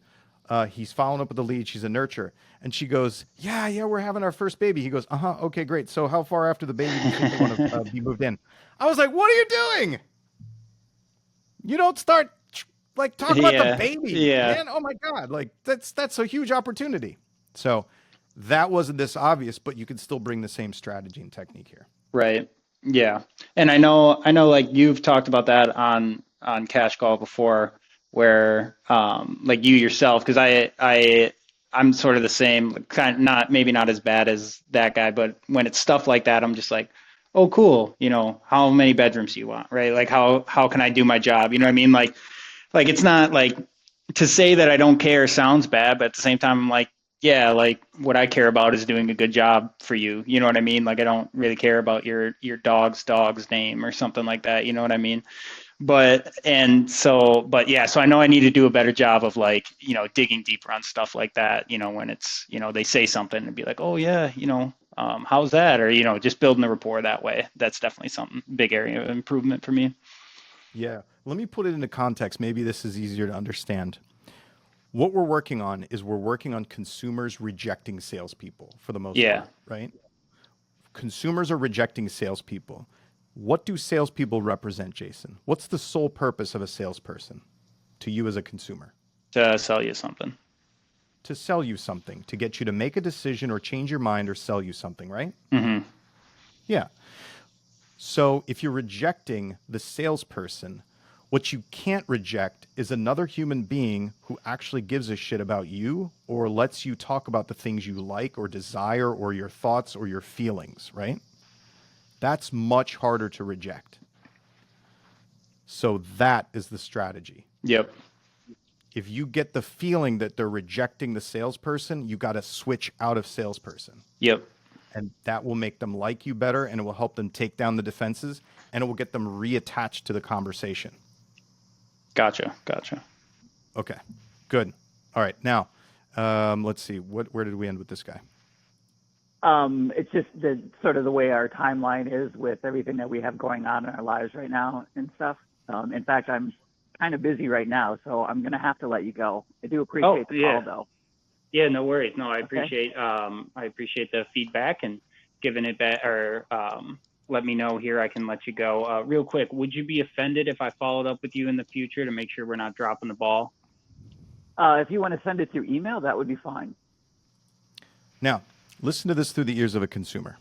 Speaker 2: he's following up with the lead. She's a nurture. And she goes, yeah, we're having our first baby. He goes, okay, great. So how far after the baby do you think they want to be moved in? I was like, what are you doing? You don't start like talk about
Speaker 1: Yeah,
Speaker 2: the baby,
Speaker 1: yeah.
Speaker 2: man. Oh my God. Like that's a huge opportunity. So that wasn't this obvious, but you could still bring the same strategy and technique here.
Speaker 1: Right. Yeah. And I know like you've talked about that on Cash Call before where like you yourself because I'm sort of the same kind of not maybe not as bad as that guy but when it's stuff like that I'm just like oh cool how many bedrooms do you want right like how can I do my job you know what I mean like it's not like to say that I don't care sounds bad, but at the same time, I'm like, yeah, like what I care about is doing a good job for you. You know what I mean? Like I don't really care about your dog's name or something like that. You know what I mean? But yeah, so I know I need to do a better job of like, digging deeper on stuff like that, when it's, they say something and be like, oh yeah, how's that? Or, just building the rapport that way. That's definitely something big area of improvement for me.
Speaker 2: Yeah. Let me put it into context. Maybe this is easier to understand. What we're working on is we're working on consumers rejecting salespeople for the most
Speaker 1: Yeah.
Speaker 2: part, right? Consumers are rejecting salespeople. What do salespeople represent, Jason? What's the sole purpose of a salesperson to you as a consumer?
Speaker 1: To sell you something.
Speaker 2: To sell you something, to get you to make a decision or change your mind or sell you something, right?
Speaker 1: Mm-hmm.
Speaker 2: Yeah. So if you're rejecting the salesperson, what you can't reject is another human being who actually gives a shit about you or lets you talk about the things you like or desire or your thoughts or your feelings, right? That's much harder to reject. So that is the strategy.
Speaker 1: Yep.
Speaker 2: If you get the feeling that they're rejecting the salesperson, you got to switch out of salesperson.
Speaker 1: Yep.
Speaker 2: And that will make them like you better and it will help them take down the defenses and it will get them reattached to the conversation.
Speaker 1: Gotcha.
Speaker 2: Okay, good. All right, now let's see. Where did we end with this guy?
Speaker 5: It's just the sort of the way our timeline is with everything that we have going on in our lives right now and stuff. In fact, I'm kind of busy right now, so I'm going to have to let you go. I do appreciate the call, though.
Speaker 1: Yeah, no worries. No, I
Speaker 5: Okay.
Speaker 1: appreciate the feedback and giving it back or let me know here. I can let you go. Real quick, would you be offended if I followed up with you in the future to make sure we're not dropping the ball?
Speaker 5: If you want to send it through email, that would be fine.
Speaker 2: Now, listen to this through the ears of a consumer.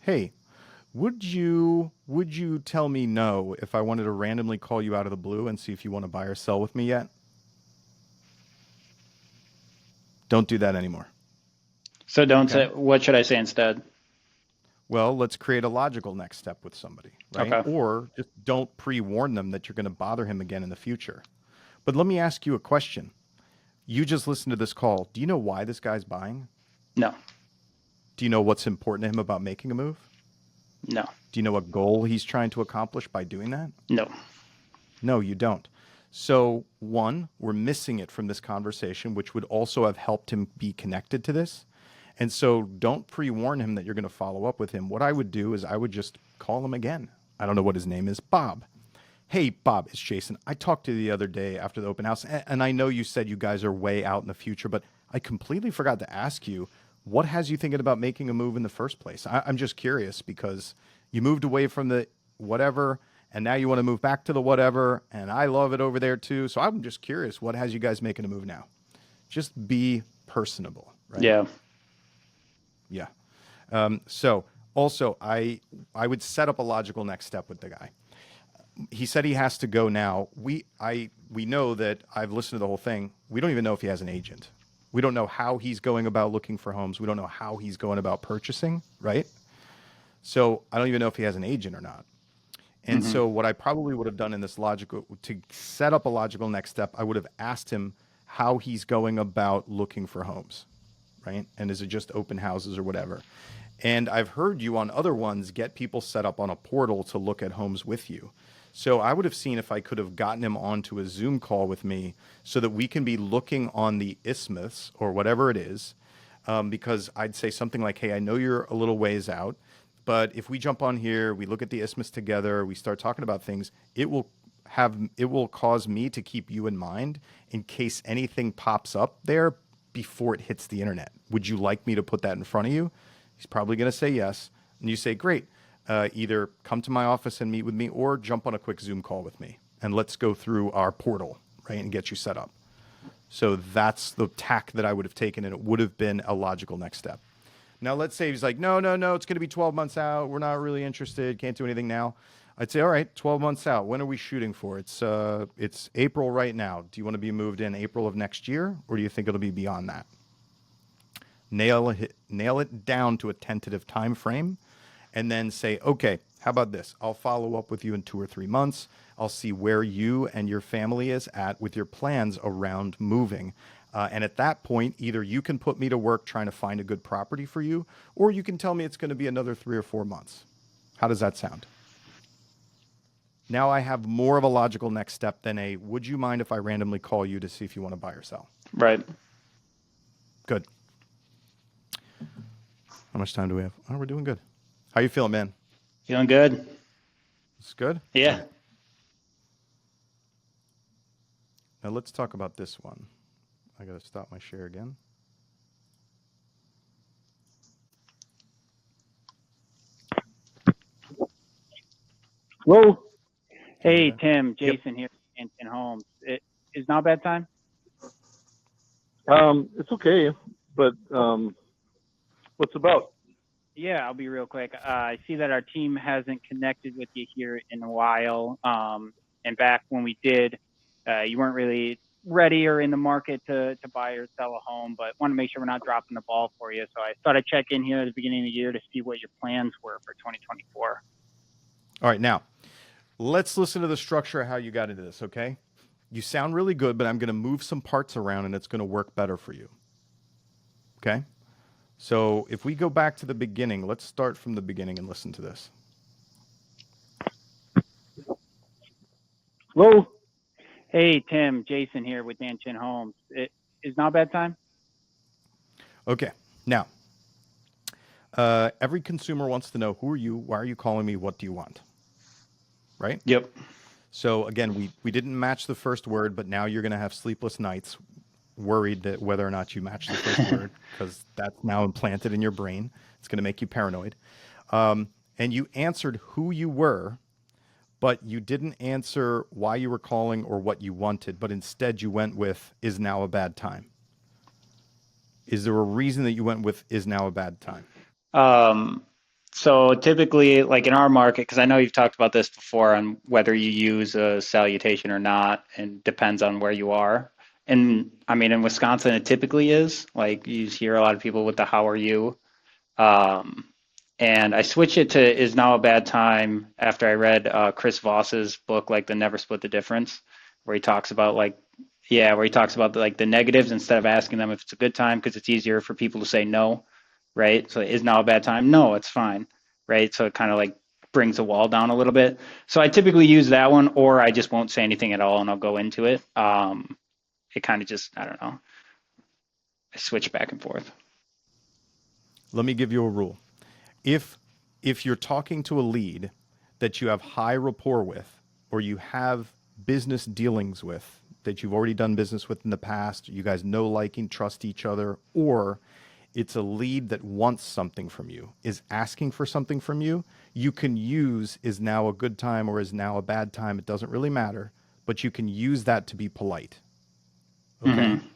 Speaker 2: Hey, would you tell me no if I wanted to randomly call you out of the blue and see if you want to buy or sell with me yet? Don't do that anymore.
Speaker 1: So don't
Speaker 2: Okay.
Speaker 1: say, what should I say instead?
Speaker 2: Well, let's create a logical next step with somebody, right?
Speaker 1: Okay.
Speaker 2: Or just don't pre-warn them that you're going to bother him again in the future. But let me ask you a question. You just listened to this call. Do you know why this guy's buying?
Speaker 1: No.
Speaker 2: Do you know what's important to him about making a move?
Speaker 1: No.
Speaker 2: Do you know what goal he's trying to accomplish by doing that?
Speaker 1: No.
Speaker 2: No, you don't. So, one, we're missing it from this conversation, which would also have helped him be connected to this. And so don't pre-warn him that you're going to follow up with him. What I would do is I would just call him again. I don't know what his name is. Bob. Hey, Bob, it's Jason. I talked to you the other day after the open house, and I know you said you guys are way out in the future, but I completely forgot to ask you, what has you thinking about making a move in the first place? I'm just curious because you moved away from the whatever, and now you want to move back to the whatever, and I love it over there too. So I'm just curious, what has you guys making a move now? Just be personable, right?
Speaker 1: Yeah.
Speaker 2: Yeah. So also, I would set up a logical next step with the guy. He said he has to go now. We know that I've listened to the whole thing. We don't even know if he has an agent. We don't know how he's going about looking for homes. We don't know how he's going about purchasing, right? So I don't even know if he has an agent or not. And
Speaker 1: Mm-hmm.
Speaker 2: so what I probably would have done in this logical, to set up a logical next step, I would have asked him how he's going about looking for homes, right? And is it just open houses or whatever? And I've heard you on other ones get people set up on a portal to look at homes with you. So I would have seen if I could have gotten him onto a Zoom call with me so that we can be looking on the isthmus or whatever it is, because I'd say something like, hey, I know you're a little ways out, but if we jump on here, we look at the isthmus together, we start talking about things, it will cause me to keep you in mind in case anything pops up there before it hits the internet. Would you like me to put that in front of you? He's probably going to say yes. And you say, great. Either come to my office and meet with me or jump on a quick Zoom call with me. and let's go through our portal, right, and get you set up. So that's the tack that I would have taken, and it would have been a logical next step. Now, let's say he's like, no, it's going to be 12 months out. We're not really interested. Can't do anything now. I'd say, all right, 12 months out. When are we shooting for? It's April right now. Do you want to be moved in April of next year, or do you think it'll be beyond that? Nail it down to a tentative time frame, and then say, okay, how about this? I'll follow up with you in 2 or 3 months. I'll see where you and your family is at with your plans around moving. And at that point, either you can put me to work trying to find a good property for you, or you can tell me it's going to be another 3 or 4 months. How does that sound? Now I have more of a logical next step than a, would you mind if I randomly call you to see if you want to buy or sell?
Speaker 1: Right.
Speaker 2: Good. How much time do we have? Oh, we're doing good. How you feeling, man?
Speaker 1: Feeling good?
Speaker 2: It's good?
Speaker 1: Yeah.
Speaker 2: Now let's talk about this one. I got to stop my share again.
Speaker 4: Hello. Hey, Tim, Jason here in Homes. It is now a bad time?
Speaker 6: It's okay, but what's about?
Speaker 4: Yeah, I'll be real quick. I see that our team hasn't connected with you here in a while. And back when we did, you weren't really ready or in the market to buy or sell a home, but want to make sure we're not dropping the ball for you. So I thought I'd check in here at the beginning of the year to see what your plans were for 2024.
Speaker 2: All right, now let's listen to the structure of how you got into this, okay? You sound really good, but I'm going to move some parts around and it's going to work better for you. Okay? So if we go back to the beginning, let's start from the beginning and listen to this.
Speaker 6: Hello?
Speaker 4: Hey, Tim, Jason here with Dan Chin Homes. It is now a bad time?
Speaker 2: Okay. Now, every consumer wants to know, who are you? Why are you calling me? What do you want? Right?
Speaker 1: Yep.
Speaker 2: So again, we didn't match the first word, but now you're going to have sleepless nights worried that whether or not you match the first word, because that's now implanted in your brain. It's going to make you paranoid. And you answered who you were, but you didn't answer why you were calling or what you wanted, but instead you went with, is now a bad time. Is there a reason that you went with, is now a bad time?
Speaker 1: So typically, like in our market, because I know you've talked about this before on whether you use a salutation or not, and depends on where you are. And I mean, in Wisconsin, it typically is like you hear a lot of people with the "How are you?" And I switched it to "Is now a bad time" after I read Chris Voss's book, like the Never Split the Difference, where he talks about the negatives instead of asking them if it's a good time, because it's easier for people to say no. Right? So is now a bad time? No, it's fine. Right? So it kind of like brings the wall down a little bit. So I typically use that one, or I just won't say anything at all and I'll go into it. It kind of just, I don't know. I switch back and forth.
Speaker 2: Let me give you a rule. If you're talking to a lead that you have high rapport with, or you have business dealings with, that you've already done business with in the past, you guys know, like, and trust each other, or it's a lead that wants something from you, is asking for something from you, you can use "is now a good time" or "is now a bad time." It doesn't really matter, but you can use that to be polite. Okay? Mm-hmm.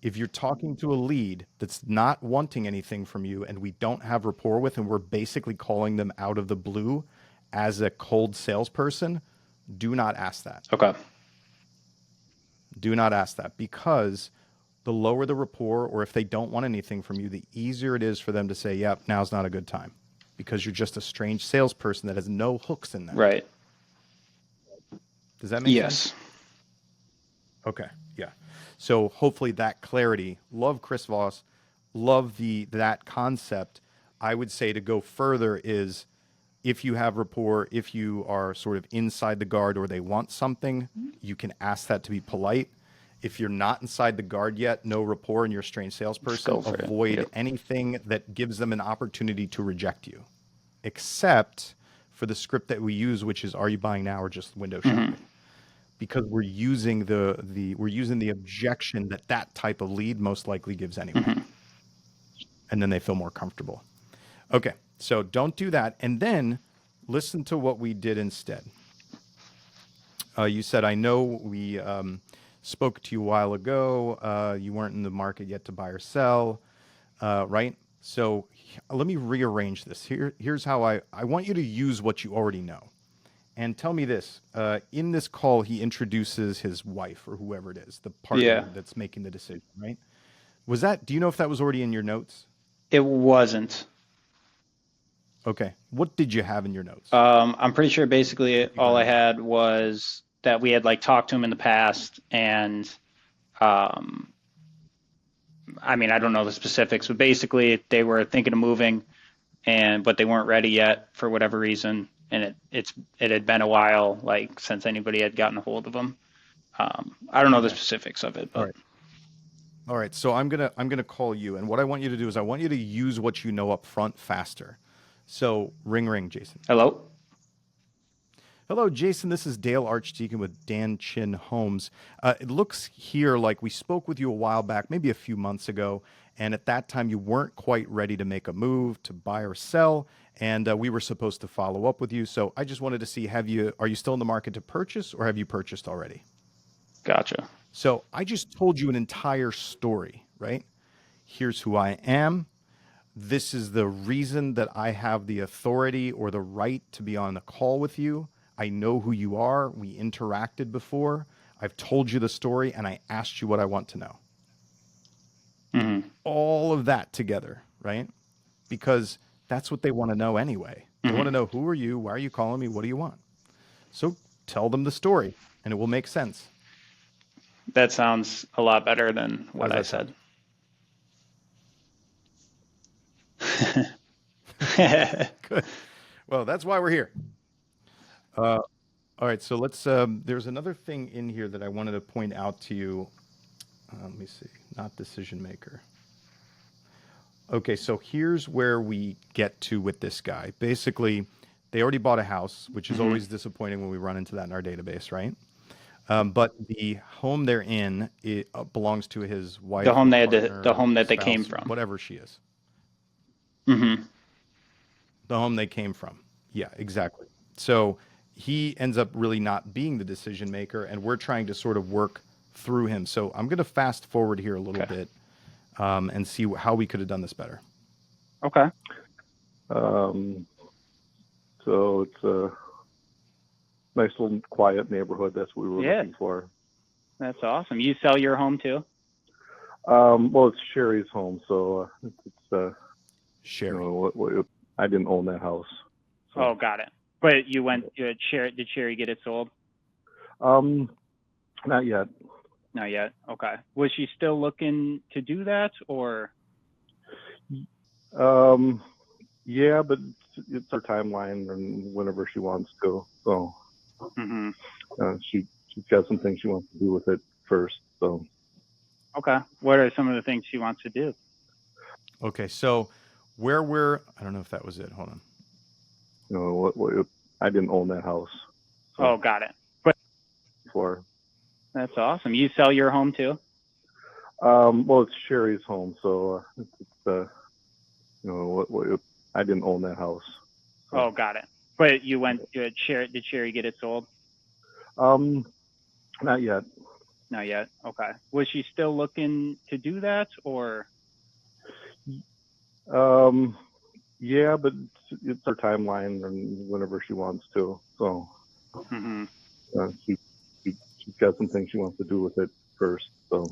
Speaker 2: If you're talking to a lead that's not wanting anything from you and we don't have rapport with, and we're basically calling them out of the blue as a cold salesperson, do not ask that.
Speaker 1: Okay.
Speaker 2: Do not ask that, because the lower the rapport, or if they don't want anything from you, the easier it is for them to say, yep, now's not a good time, because you're just a strange salesperson that has no hooks in that.
Speaker 1: Right.
Speaker 2: Does that make sense?
Speaker 1: Yes.
Speaker 2: Okay. Yeah. So hopefully that clarity, love Chris Voss, love that concept. I would say to go further is, if you have rapport, if you are sort of inside the guard or they want something, you can ask that to be polite. If you're not inside the guard yet, no rapport, and you're a strange salesperson, avoid anything that gives them an opportunity to reject you, except for the script that we use, which is, are you buying now or just window shopping? Mm-hmm. Because we're using the objection that type of lead most likely gives anyway. Mm-hmm. And then they feel more comfortable. Okay, so don't do that. And then listen to what we did instead. You said, I know we spoke to you a while ago. You weren't in the market yet to buy or sell, right? So let me rearrange this. Here's how I want you to use what you already know. And tell me this. In this call, he introduces his wife or whoever it is, the partner
Speaker 1: Yeah.
Speaker 2: that's making the decision, right? Do you know if that was already in your notes?
Speaker 1: It wasn't.
Speaker 2: Okay. What did you have in your notes?
Speaker 1: I'm pretty sure basically all I
Speaker 2: got it.
Speaker 1: had was that we had like talked to him in the past, and um, I mean, I don't know the specifics, but basically they were thinking of moving, but they weren't ready yet for whatever reason, and it had been a while like since anybody had gotten a hold of them. I don't know the
Speaker 2: Okay.
Speaker 1: specifics of it,
Speaker 2: All
Speaker 1: but
Speaker 2: right. All right. So I'm gonna call you, and what I want you to do is I want you to use what you know up front faster. So ring, Jason.
Speaker 1: hello.
Speaker 2: Hello, Jason. This is Dale Archdeacon with Dan Chin Homes. It looks here like we spoke with you a while back, maybe a few months ago, and at that time you weren't quite ready to make a move to buy or sell, and we were supposed to follow up with you. So I just wanted to see, are you still in the market to purchase, or have you purchased already?
Speaker 1: Gotcha.
Speaker 2: So I just told you an entire story, right? Here's who I am. This is the reason that I have the authority or the right to be on a call with you. I know who you are. We interacted before. I've told you the story and I asked you what I want to know.
Speaker 1: Mm-hmm.
Speaker 2: All of that together, right? Because that's what they want to know anyway. They want to know, who are you? Why are you calling me? What do you want? So tell them the story and it will make sense.
Speaker 1: That sounds a lot better than what I
Speaker 2: How's that
Speaker 1: said.
Speaker 2: Good. Well, that's why we're here. All right. So there's another thing in here that I wanted to point out to you. Let me see. Not decision maker. Okay. So here's where we get to with this guy. Basically, they already bought a house, which is always disappointing when we run into that in our database, right? But the home they're in belongs to his wife.
Speaker 1: The home they had
Speaker 2: partner,
Speaker 1: the home that they
Speaker 2: spouse,
Speaker 1: came from.
Speaker 2: whatever she is.
Speaker 1: Mm-hmm.
Speaker 2: The home they came from. Yeah, exactly. So he ends up really not being the decision maker, and we're trying to sort of work through him. So I'm going to fast forward here a little bit and see how we could have done this better.
Speaker 1: Okay.
Speaker 6: So it's a nice little quiet neighborhood. That's what we were looking for.
Speaker 1: That's awesome. You sell your home too?
Speaker 6: Well, it's Sherry's home, so it's
Speaker 2: Sherry.
Speaker 6: I didn't own that house. So.
Speaker 1: Oh, got it. But you did Sherry get it sold?
Speaker 6: Not yet.
Speaker 1: Not yet. Okay. Was she still looking to do that, or?
Speaker 6: Yeah, but it's her timeline and whenever she wants to. So she's got some things she wants to do with it first. So.
Speaker 1: Okay. What are some of the things she wants to do?
Speaker 2: Okay, so I don't know if that was it. Hold on.
Speaker 6: I didn't own that house. So.
Speaker 1: Oh, got it. But that's awesome. You sell your home too?
Speaker 6: Well, it's Sherry's home, so it's I didn't own that house. So.
Speaker 1: Oh, got it. But did Sherry get it sold?
Speaker 6: Not yet.
Speaker 1: Not yet. Okay. Was she still looking to do that, or?
Speaker 6: Yeah, but it's her timeline and whenever she wants to. So she's got some things she wants to do with it first. So.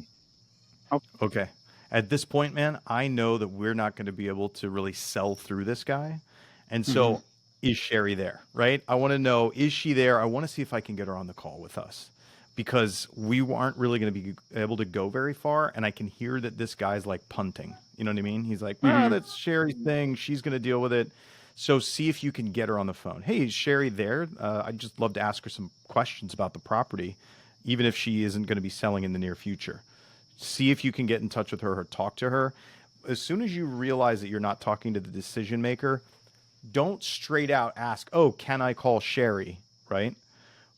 Speaker 2: Okay. At this point, man, I know that we're not going to be able to really sell through this guy. And so is Sherry there, right? I want to know, is she there? I want to see if I can get her on the call with us, because we aren't really going to be able to go very far. And I can hear that this guy's like punting. You know what I mean? He's like, that's Sherry's thing. She's going to deal with it. So see if you can get her on the phone. Hey, is Sherry there? I'd just love to ask her some questions about the property, even if she isn't going to be selling in the near future. See if you can get in touch with her or talk to her. As soon as you realize that you're not talking to the decision maker, don't straight out ask, oh, can I call Sherry, right?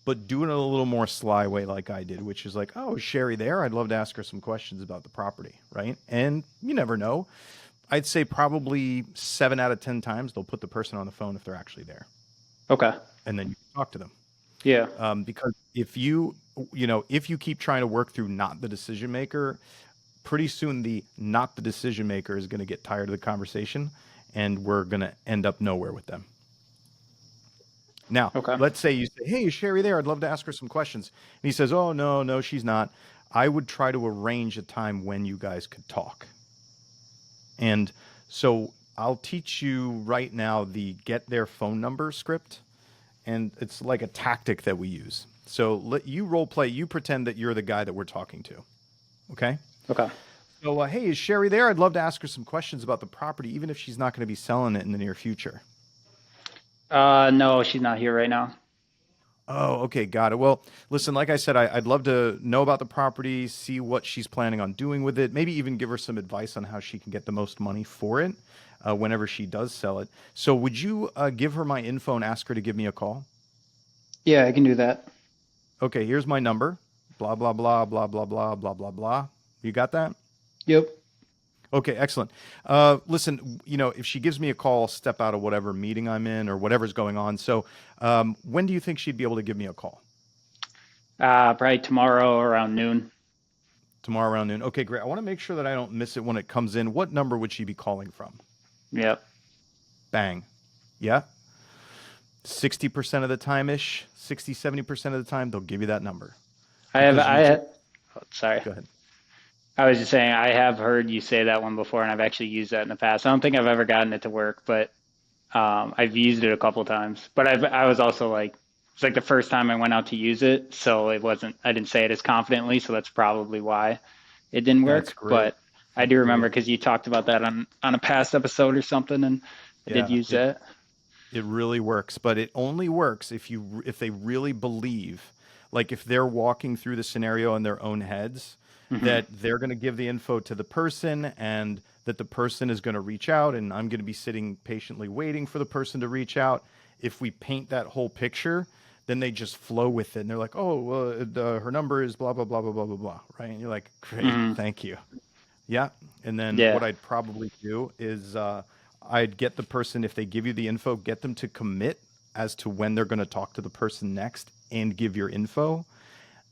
Speaker 2: But do it in a little more sly way like I did, which is like, oh, is Sherry there? I'd love to ask her some questions about the property, right? And you never know. I'd say probably 7 out of 10 times they'll put the person on the phone if they're actually there.
Speaker 1: Okay.
Speaker 2: And then you can talk to them.
Speaker 1: Yeah.
Speaker 2: Because if you keep trying to work through not the decision maker, pretty soon the not the decision maker is going to get tired of the conversation, and we're going to end up nowhere with them. Now,
Speaker 1: Okay.
Speaker 2: let's say you say, "Hey, is Sherry there? I'd love to ask her some questions." And he says, "Oh, no, she's not." I would try to arrange a time when you guys could talk. And so I'll teach you right now the get their phone number script. And it's like a tactic that we use. So let you role play, you pretend that you're the guy that we're talking to. Okay?
Speaker 1: Okay.
Speaker 2: So, hey, is Sherry there? I'd love to ask her some questions about the property, even if she's not going to be selling it in the near future.
Speaker 1: No, she's not here right now.
Speaker 2: Oh, okay, got it. Well, listen, like I said, I'd love to know about the property, see what she's planning on doing with it, maybe even give her some advice on how she can get the most money for it whenever she does sell it. So would you give her my info and ask her to give me a call?
Speaker 1: Yeah, I can do that.
Speaker 2: Okay, here's my number. Blah, blah, blah, blah, blah, blah, blah, blah, blah. You got that?
Speaker 1: Yep.
Speaker 2: Okay, excellent. Listen, if she gives me a call, I'll step out of whatever meeting I'm in or whatever's going on. So when do you think she'd be able to give me a call?
Speaker 1: Probably tomorrow around noon.
Speaker 2: Tomorrow around noon. Okay, great. I want to make sure that I don't miss it when it comes in. What number would she be calling from?
Speaker 1: Yep.
Speaker 2: Bang. Yeah. 60% of the time-ish, 60, 70% of the time, they'll give you that number.
Speaker 1: Sorry.
Speaker 2: Go ahead.
Speaker 1: I was just saying, I have heard you say that one before, and I've actually used that in the past. I don't think I've ever gotten it to work, but I've used it a couple times. But I was also like, it's like the first time I went out to use it, so I didn't say it as confidently, so that's probably why it didn't work.
Speaker 2: That's great.
Speaker 1: But I do remember because you talked about that on a past episode or something, and I did use that.
Speaker 2: It really works, but it only works if they really believe, like if they're walking through the scenario in their own heads, that they're going to give the info to the person and that the person is going to reach out, and I'm going to be sitting patiently waiting for the person to reach out. If we paint that whole picture, then they just flow with it, and they're like, "Oh, her number is blah blah blah blah blah blah blah," right? And you're like, "Great, thank you." Yeah, and then what I'd probably do is I'd get the person, if they give you the info, get them to commit as to when they're going to talk to the person next and give your info.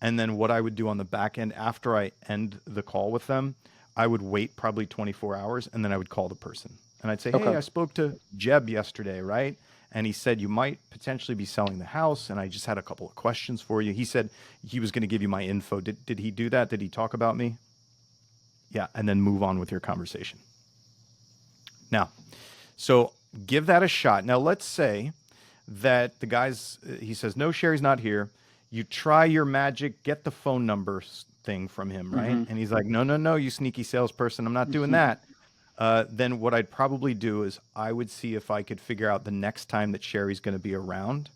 Speaker 2: And then what I would do on the back end after I end the call with them, I would wait probably 24 hours and then I would call the person. And I'd say, "Hey, I spoke to Jeb yesterday, right? And he said you might potentially be selling the house, and I just had a couple of questions for you. He said he was going to give you my info. Did he do that? Did he talk about me?" Yeah, and then move on with your conversation. Now, so give that a shot. Now, let's say that the guy's, he says, "No, Sherry's not here." You try your magic, get the phone number thing from him, right? And he's like, no, you sneaky salesperson, I'm not doing that. Then what I'd probably do is I would see if I could figure out the next time that Sherry's going to be around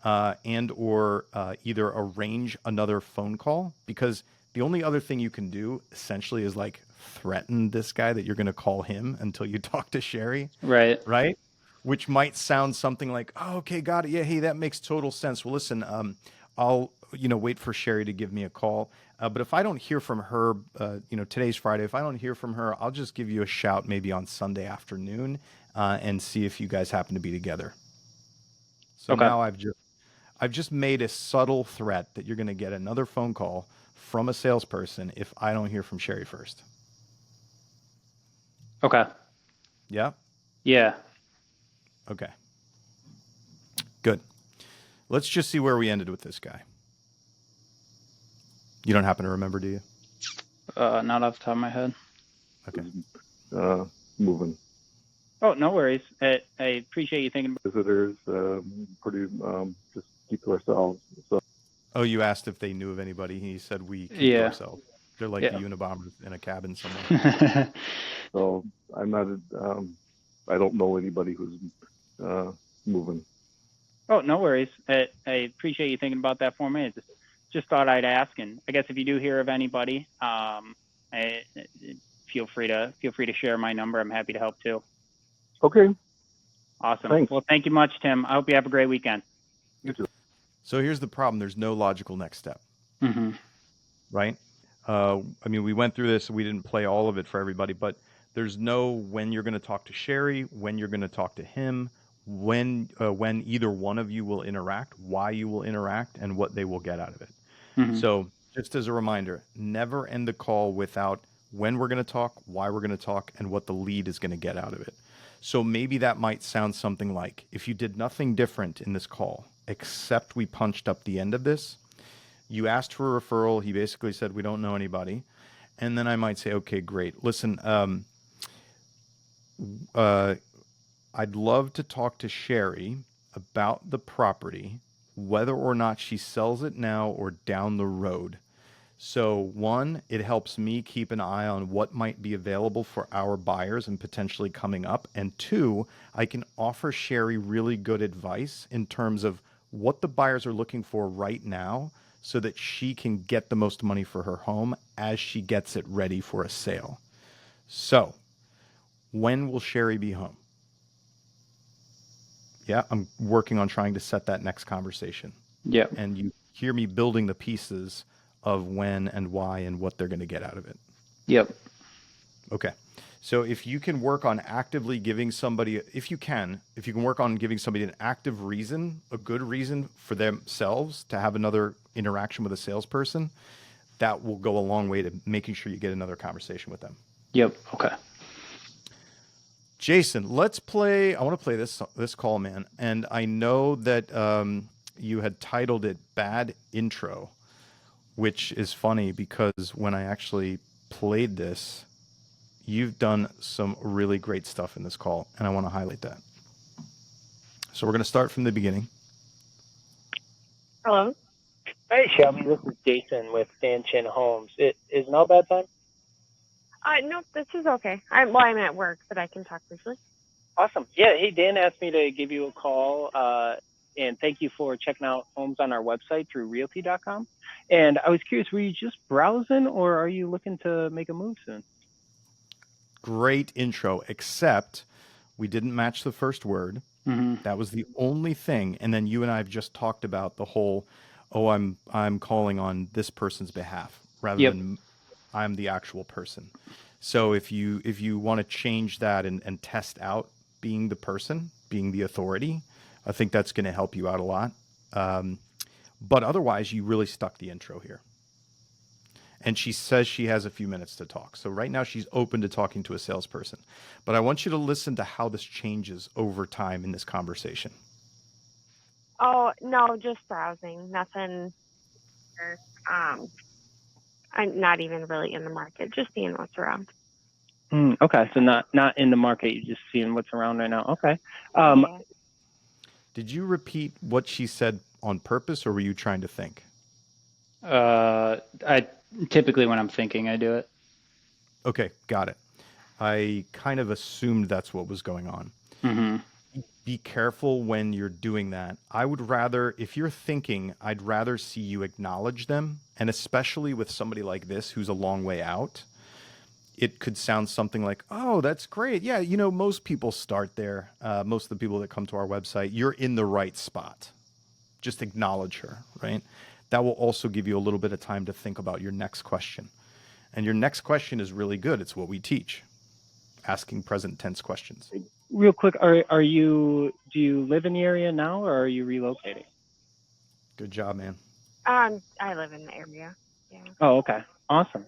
Speaker 2: and or either arrange another phone call, because the only other thing you can do essentially is like threaten this guy that you're going to call him until you talk to Sherry.
Speaker 1: Right.
Speaker 2: Right? Which might sound something like, "Oh, okay, got it. Yeah, hey, that makes total sense. Well, listen, I'll wait for Sherry to give me a call. But if I don't hear from her, today's Friday. If I don't hear from her, I'll just give you a shout maybe on Sunday afternoon and see if you guys happen to be together." So now I've just made a subtle threat that you're going to get another phone call from a salesperson if I don't hear from Sherry first.
Speaker 1: Okay.
Speaker 2: Yeah.
Speaker 1: Yeah.
Speaker 2: Okay. Good. Let's just see where we ended with this guy. You don't happen to remember, do you?
Speaker 1: Not off the top of my head.
Speaker 2: Okay.
Speaker 6: Moving.
Speaker 1: Oh, no worries. I appreciate you thinking.
Speaker 6: Visitors, pretty just keep to ourselves. So.
Speaker 2: Oh, you asked if they knew of anybody. He said we keep to ourselves. They're like the Unabombers in a cabin somewhere.
Speaker 6: So I'm not. I don't know anybody who's moving.
Speaker 1: Oh, no worries. I appreciate you thinking about that for me. I just thought I'd ask, and I guess if you do hear of anybody, feel free to share my number. I'm happy to help too.
Speaker 6: Okay.
Speaker 1: Awesome.
Speaker 6: Thanks.
Speaker 1: Well, thank you much, Tim. I hope you have a great weekend.
Speaker 6: You too.
Speaker 2: So here's the problem. There's no logical next step. Right? We went through this. We didn't play all of it for everybody, but there's no when you're going to talk to Sherry, when you're going to talk to him, when either one of you will interact, why you will interact, and what they will get out of it.
Speaker 1: Hmm.
Speaker 2: So just as a reminder, never end the call without when we're going to talk, why we're going to talk, and what the lead is going to get out of it. So maybe that might sound something like, if you did nothing different in this call, except we punched up the end of this, you asked for a referral, he basically said, we don't know anybody. And then I might say, okay, great. Listen, I'd love to talk to Sherry about the property, whether or not she sells it now or down the road. So one, it helps me keep an eye on what might be available for our buyers and potentially coming up. And two, I can offer Sherry really good advice in terms of what the buyers are looking for right now so that she can get the most money for her home as she gets it ready for a sale. So when will Sherry be home? Yeah, I'm working on trying to set that next conversation.
Speaker 1: Yep.
Speaker 2: And you hear me building the pieces of when and why and what they're going to get out of it.
Speaker 1: Yep.
Speaker 2: Okay. So if you can work on actively giving somebody, if you can work on giving somebody an active reason, a good reason for themselves to have another interaction with a salesperson, that will go a long way to making sure you get another conversation with them.
Speaker 1: Yep. Okay.
Speaker 2: Jason, let's play. I want to play this call, man. And I know that you had titled it Bad Intro, which is funny because when I actually played this, you've done some really great stuff in this call, and I want to highlight that. So we're going to start from the beginning.
Speaker 7: Hello. Hey, Shelby. This is Jason with Stanchion Homes. It is now a bad time?
Speaker 8: No, this is okay. I'm at work, but I can talk briefly.
Speaker 7: Awesome. Yeah. Hey, Dan asked me to give you a call, and thank you for checking out homes on our website through realty.com. And I was curious, were you just browsing, or are you looking to make a move soon?
Speaker 2: Great intro, except we didn't match the first word.
Speaker 1: Mm-hmm.
Speaker 2: That was the only thing. And then you and I have just talked about the whole, I'm calling on this person's behalf rather
Speaker 1: Yep.
Speaker 2: than I'm the actual person. So if you want to change that and test out being the person, being the authority, I think that's going to help you out a lot. But otherwise, you really stuck the intro here. And she says she has a few minutes to talk. So right now she's open to talking to a salesperson. But I want you to listen to how this changes over time in this conversation.
Speaker 8: Oh, no, just browsing. Nothing. I'm not even really in the market, just seeing what's around.
Speaker 7: Okay. So not in the market. You're just seeing what's around right now. Okay.
Speaker 8: Yeah.
Speaker 2: Did you repeat what she said on purpose, or were you trying to think?
Speaker 1: I typically, when I'm thinking, I do it.
Speaker 2: Okay, got it. I kind of assumed that's what was going on.
Speaker 1: Mm-hmm.
Speaker 2: Be careful when you're doing that. I would rather, if you're thinking, I'd rather see you acknowledge them. And especially with somebody like this who's a long way out, it could sound something like, oh, that's great. Yeah, most people start there. Most of the people that come to our website, you're in the right spot. Just acknowledge her, right? That will also give you a little bit of time to think about your next question. And your next question is really good. It's what we teach, asking present tense questions.
Speaker 7: Real quick, do you live in the area now, or are you relocating?
Speaker 2: Good job, man.
Speaker 8: I live in the area. Yeah.
Speaker 7: Oh, okay. Awesome.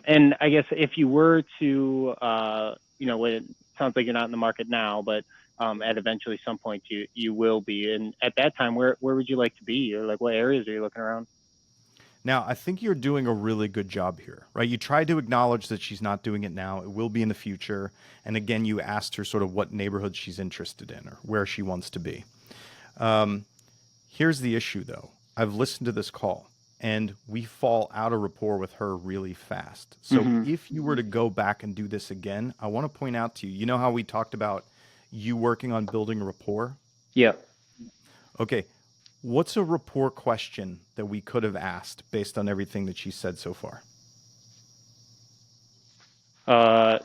Speaker 7: And I guess if you were to, it sounds like you're not in the market now, but at eventually some point you will be. And at that time, where would you like to be, or like what areas are you looking around?
Speaker 2: Now, I think you're doing a really good job here, right? You tried to acknowledge that she's not doing it now. It will be in the future. And again, you asked her sort of what neighborhood she's interested in or where she wants to be. Here's the issue, though. I've listened to this call, and we fall out of rapport with her really fast. So if you were to go back and do this again, I want to point out to you, you know how we talked about you working on building rapport?
Speaker 1: Yep.
Speaker 2: Okay. What's a rapport question that we could have asked based on everything that she said so far?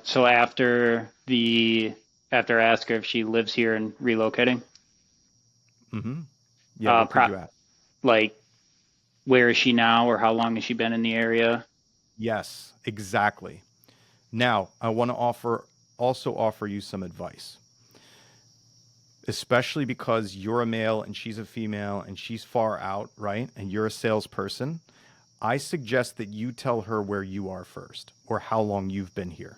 Speaker 1: So after I ask her if she lives here and relocating,
Speaker 2: Mm-hmm. Yeah, what could you ask?
Speaker 1: like, where is she now, or how long has she been in the area?
Speaker 2: Yes, exactly. Now, I want to also offer you some advice. especially because you're a male and she's a female and she's far out, right? And you're a salesperson. I suggest that you tell her where you are first or how long you've been here.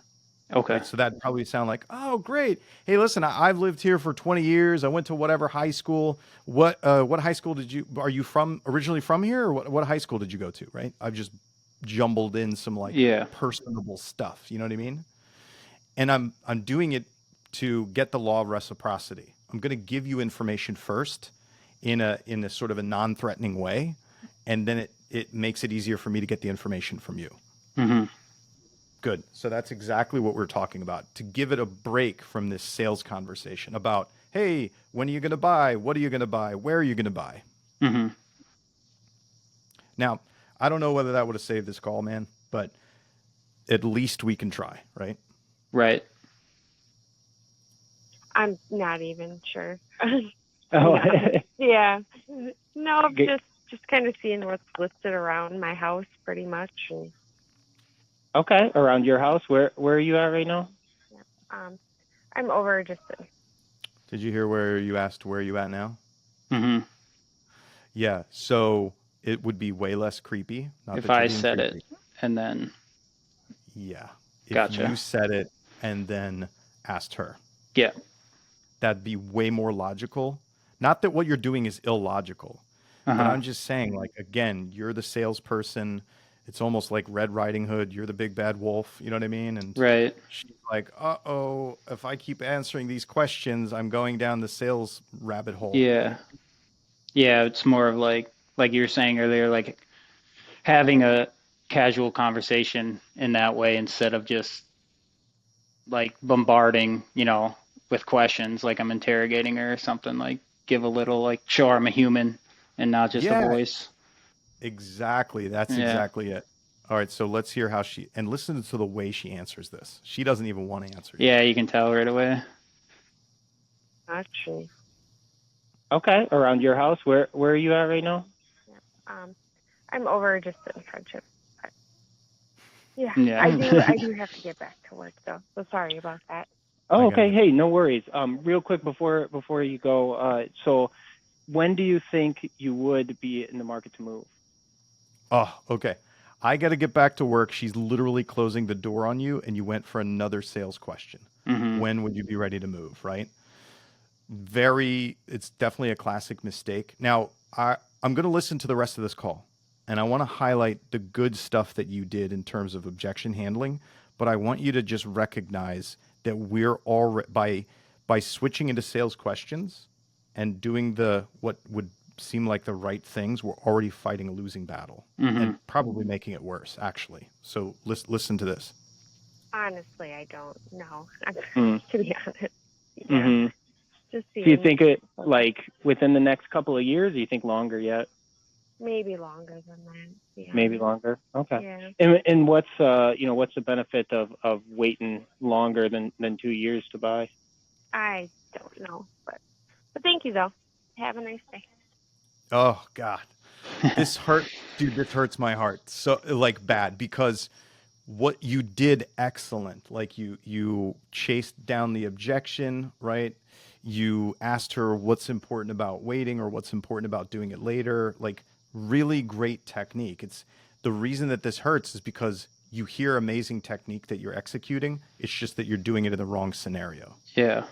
Speaker 1: Okay.
Speaker 2: Right? So that'd probably sound like, oh, great. Hey, listen, I've lived here for 20 years. I went to whatever high school. What high school are you originally from here, or what high school did you go to, right? I've just jumbled in some like
Speaker 1: Yeah.
Speaker 2: personable stuff. You know what I mean? And I'm doing it to get the law of reciprocity. I'm going to give you information first in a sort of a non-threatening way, and then it makes it easier for me to get the information from you.
Speaker 1: Mm-hmm.
Speaker 2: Good. So that's exactly what we're talking about, to give it a break from this sales conversation about, hey, when are you going to buy? What are you going to buy? Where are you going to buy?
Speaker 1: Mm-hmm.
Speaker 2: Now, I don't know whether that would have saved this call, man, but at least we can try, right?
Speaker 1: Right.
Speaker 8: I'm not even sure.
Speaker 7: Oh,
Speaker 8: Yeah. No,
Speaker 7: Get-
Speaker 8: just kind of seeing what's listed around my house, pretty much. And,
Speaker 7: okay. Around your house, where are you at right now?
Speaker 8: I'm over just.
Speaker 2: Did you hear where you asked where you at now?
Speaker 1: Mm-hmm.
Speaker 2: Yeah. So it would be way less creepy. Not
Speaker 1: If
Speaker 2: that you're
Speaker 1: I
Speaker 2: being
Speaker 1: said
Speaker 2: creepy.
Speaker 1: it and then
Speaker 2: Yeah. If
Speaker 1: Gotcha.
Speaker 2: you said it and then asked her,
Speaker 1: yeah.
Speaker 2: that'd be way more logical. Not that what you're doing is illogical, but
Speaker 1: Uh-huh.
Speaker 2: I'm just saying, like, again, you're the salesperson. It's almost like Red Riding Hood. You're the big bad wolf. You know what I mean? And
Speaker 1: Right.
Speaker 2: she's like, uh-oh, if I keep answering these questions, I'm going down the sales rabbit hole.
Speaker 1: Yeah. Yeah, it's more of like you were saying earlier, like having a casual conversation in that way instead of just like bombarding, with questions, like I'm interrogating her or something, like give a little like show her I'm a human and not just a
Speaker 2: Yeah,
Speaker 1: voice.
Speaker 2: exactly. That's
Speaker 1: Yeah.
Speaker 2: exactly it. All right, so let's hear how and listen to the way she answers this. She doesn't even want to answer you.
Speaker 1: Yeah, you can tell right away.
Speaker 8: Actually,
Speaker 7: Okay. Around your house, where are you at right now?
Speaker 8: I'm over just in friendship. But yeah,
Speaker 1: Yeah.
Speaker 8: I do have to get back to work though. So sorry about that.
Speaker 7: Oh,
Speaker 2: I got
Speaker 7: okay.
Speaker 2: it.
Speaker 7: Hey, no worries. Real quick before you go, so when do you think you would be in the market to move?
Speaker 2: Oh, okay. I got to get back to work. She's literally closing the door on you, and you went for another sales question.
Speaker 1: Mm-hmm.
Speaker 2: When would you be ready to move, right? It's definitely a classic mistake. Now, I'm going to listen to the rest of this call, and I want to highlight the good stuff that you did in terms of objection handling, but I want you to just recognize that we're already, by switching into sales questions and doing what would seem like the right things, we're already fighting a losing battle and probably making it worse, actually. So listen to this.
Speaker 8: Honestly, I don't know.
Speaker 7: Mm.
Speaker 8: To be honest. Yeah.
Speaker 7: Mm-hmm.
Speaker 8: Just
Speaker 7: Do you
Speaker 8: seeing
Speaker 7: think it like within the next couple of years? Do you think longer yet?
Speaker 8: maybe longer than that. Yeah.
Speaker 7: Maybe longer. Okay.
Speaker 8: Yeah.
Speaker 7: And what's what's the benefit of waiting longer than 2 years to buy?
Speaker 8: I don't know, but thank you though. Have a nice day.
Speaker 2: Oh God, this hurts my heart so like bad, because what you did excellent. Like you chased down the objection, right? You asked her what's important about waiting or what's important about doing it later. Like really great technique. It's the reason that this hurts is because you hear amazing technique that you're executing. It's just that you're doing it in the wrong scenario.
Speaker 1: Yeah.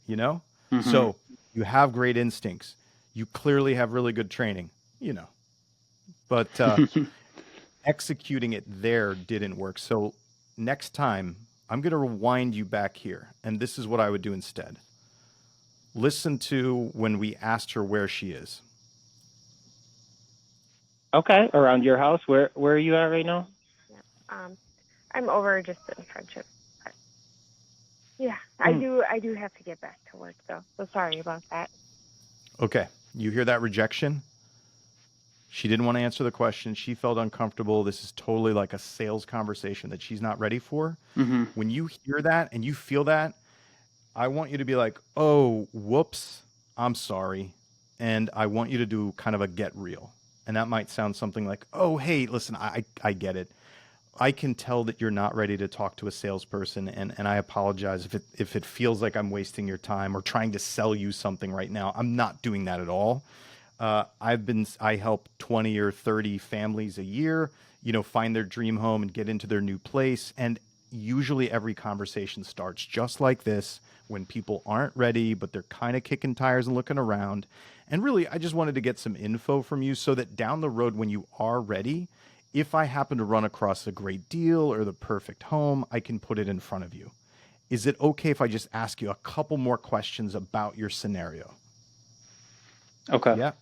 Speaker 2: You know?
Speaker 1: Mhm.
Speaker 2: So you have great instincts. You clearly have really good training, but executing it there didn't work. So next time I'm going to rewind you back here. And this is what I would do instead. Listen to when we asked her where she is.
Speaker 7: Okay. Around your house, where are you at right now?
Speaker 8: I'm over just in friendship. But yeah, I do have to get back to work though. So sorry about that.
Speaker 2: Okay. You hear that rejection? She didn't want to answer the question. She felt uncomfortable. This is totally like a sales conversation that she's not ready for.
Speaker 1: Mm-hmm.
Speaker 2: When you hear that and you feel that, I want you to be like, oh, whoops, I'm sorry. And I want you to do kind of a get real. And that might sound something like, oh, hey, listen, I get it. I can tell that you're not ready to talk to a salesperson, and I apologize if it feels like I'm wasting your time or trying to sell you something right now. I'm not doing that at all. I help 20 or 30 families a year, find their dream home and get into their new place. And usually every conversation starts just like this, when people aren't ready, but they're kind of kicking tires and looking around. And really, I just wanted to get some info from you so that down the road, when you are ready, if I happen to run across a great deal or the perfect home, I can put it in front of you. Is it okay if I just ask you a couple more questions about your scenario?
Speaker 1: Okay.
Speaker 2: Yeah.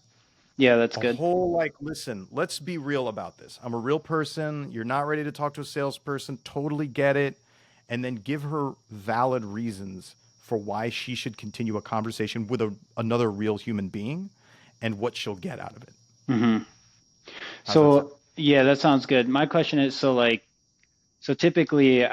Speaker 1: Yeah, that's
Speaker 2: A
Speaker 1: good.
Speaker 2: whole listen, let's be real about this. I'm a real person. You're not ready to talk to a salesperson. Totally get it. And then give her valid reasons for why she should continue a conversation with another real human being and what she'll get out of it.
Speaker 1: Mm-hmm.
Speaker 2: How's that sound?
Speaker 1: So yeah, that sounds good. My question is, so typically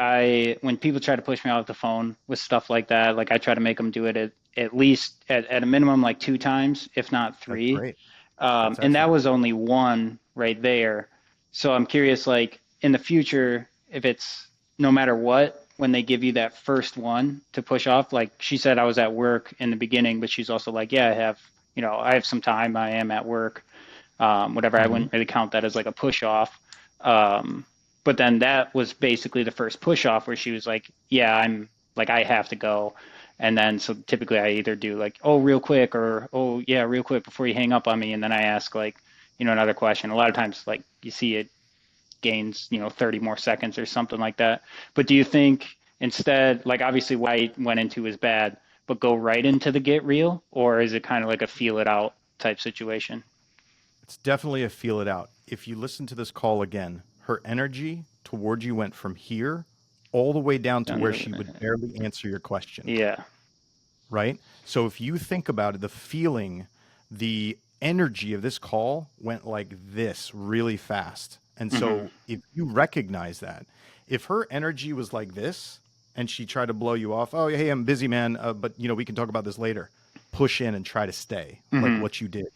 Speaker 1: when people try to push me off the phone with stuff like that, like I try to make them do it at least at a minimum, like 2 times, if not
Speaker 2: That's
Speaker 1: 3.
Speaker 2: great. That's
Speaker 1: And that
Speaker 2: excellent.
Speaker 1: was only 1 right there. So I'm curious, like in the future, if it's no matter what, when they give you that first one to push off, like she said, I was at work in the beginning, but she's also like, yeah, I have some time. I am at work. Whatever. I
Speaker 2: Mhm.
Speaker 1: wouldn't really count that as like a push off. But then that was basically the first push off where she was like, yeah, I have to go. And then so typically I either do like, oh, real quick, or oh yeah, real quick before you hang up on me. And then I ask like, another question. A lot of times like you see it gains, 30 more seconds or something like that. But do you think instead, like obviously what I went into is bad, but go right into the get real, or is it kind of like a feel it out type situation?
Speaker 2: It's definitely a feel it out. If you listen to this call again, her energy towards you went from here all the way down to
Speaker 1: Down
Speaker 2: where
Speaker 1: to
Speaker 2: she would barely answer your question,
Speaker 1: Yeah.
Speaker 2: right? So if you think about it, the feeling, the energy of this call went like this really fast. And
Speaker 1: Hmm.
Speaker 2: so if you recognize that, if her energy was like this and she tried to blow you off, oh, hey, I'm busy, man, but we can talk about this later. Push in and try to stay, like
Speaker 1: Hmm.
Speaker 2: what you did.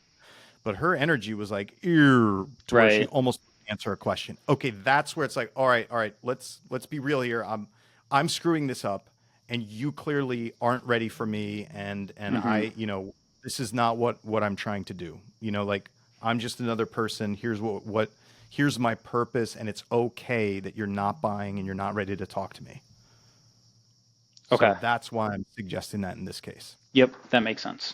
Speaker 2: But her energy was like ear to where she
Speaker 1: Right.
Speaker 2: almost couldn't answer a question. Okay, that's where it's like, all right, let's be real here. I'm screwing this up, and you clearly aren't ready for me, and
Speaker 1: Hmm.
Speaker 2: this is not what I'm trying to do. Like I'm just another person. Here's what here's my purpose, and it's okay that you're not buying and you're not ready to talk to me. So
Speaker 1: Okay.
Speaker 2: that's why I'm suggesting that in this case.
Speaker 1: Yep. That makes sense.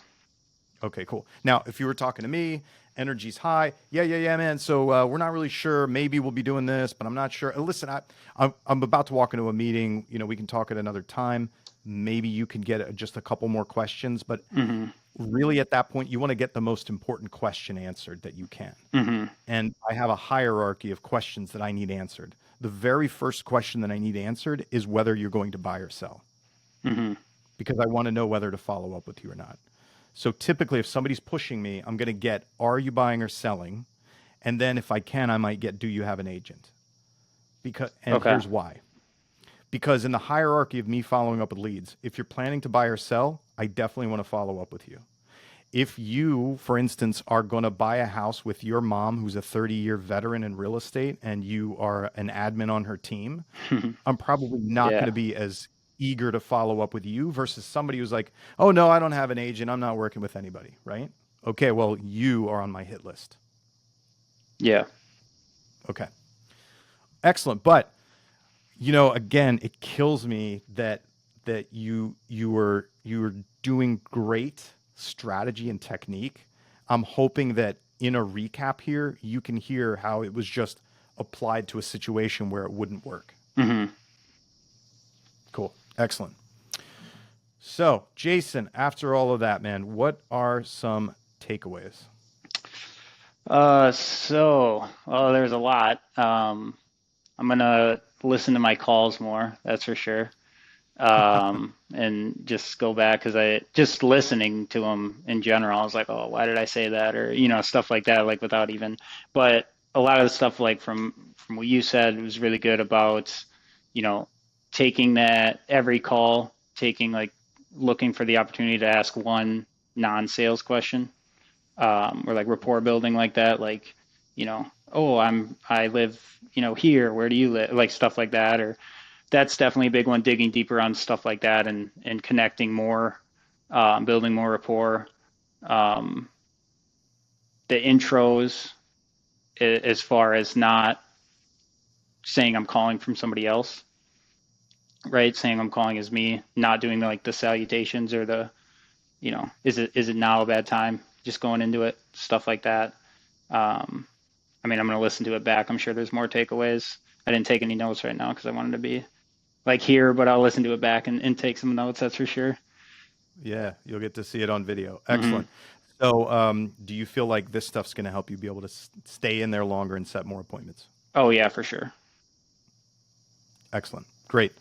Speaker 2: Okay, cool. Now, if you were talking to me, energy's high. Yeah, man. So we're not really sure. Maybe we'll be doing this, but I'm not sure. Listen, I'm about to walk into a meeting. We can talk at another time. Maybe you can get just a couple more questions, but
Speaker 1: Hmm.
Speaker 2: really at that point, you want to get the most important question answered that you can.
Speaker 1: Hmm.
Speaker 2: And I have a hierarchy of questions that I need answered. The very first question that I need answered is whether you're going to buy or sell,
Speaker 1: Hmm.
Speaker 2: because I want to know whether to follow up with you or not. So typically, if somebody's pushing me, I'm going to get, are you buying or selling? And then if I can, I might get, do you have an agent? And
Speaker 1: Okay.
Speaker 2: here's why. Because in the hierarchy of me following up with leads, if you're planning to buy or sell, I definitely want to follow up with you. If you, for instance, are going to buy a house with your mom, who's a 30-year veteran in real estate, and you are an admin on her team, I'm probably not going
Speaker 1: Yeah.
Speaker 2: to be as eager to follow up with you versus somebody who's like, oh, no, I don't have an agent. I'm not working with anybody, right? Okay, well, you are on my hit list.
Speaker 1: Yeah.
Speaker 2: Okay, excellent. But, again, it kills me that you were doing great strategy and technique. I'm hoping that in a recap here, you can hear how it was just applied to a situation where it wouldn't work.
Speaker 1: Hmm.
Speaker 2: Cool. Excellent. So, Jason, after all of that, man, what are some takeaways?
Speaker 1: There's a lot. I'm gonna listen to my calls more, that's for sure. And just go back because I just listening to them in general, I was like, oh, why did I say that? Or, stuff like that, like without even, but a lot of the stuff like from what you said was really good about, you know, taking that every call, taking like looking for the opportunity to ask one non-sales question, or like rapport building like that, like, oh, I live, here. Where do you live? Like stuff like that. Or that's definitely a big one, digging deeper on stuff like that and connecting more, building more rapport. Um, the intros, as far as not saying I'm calling from somebody else, right? Saying I'm calling as me, not doing like the salutations or the, is it now a bad time? Just going into it, stuff like that. Um, I mean, I'm going to listen to it back. I'm sure there's more takeaways. I didn't take any notes right now because I wanted to be like here, but I'll listen to it back and take some notes. That's for sure.
Speaker 2: Yeah, you'll get to see it on video.
Speaker 1: Mm-hmm.
Speaker 2: Excellent. So, do you feel like this stuff's going to help you be able to stay in there longer and set more appointments?
Speaker 1: Oh yeah, for sure.
Speaker 2: Excellent. Great.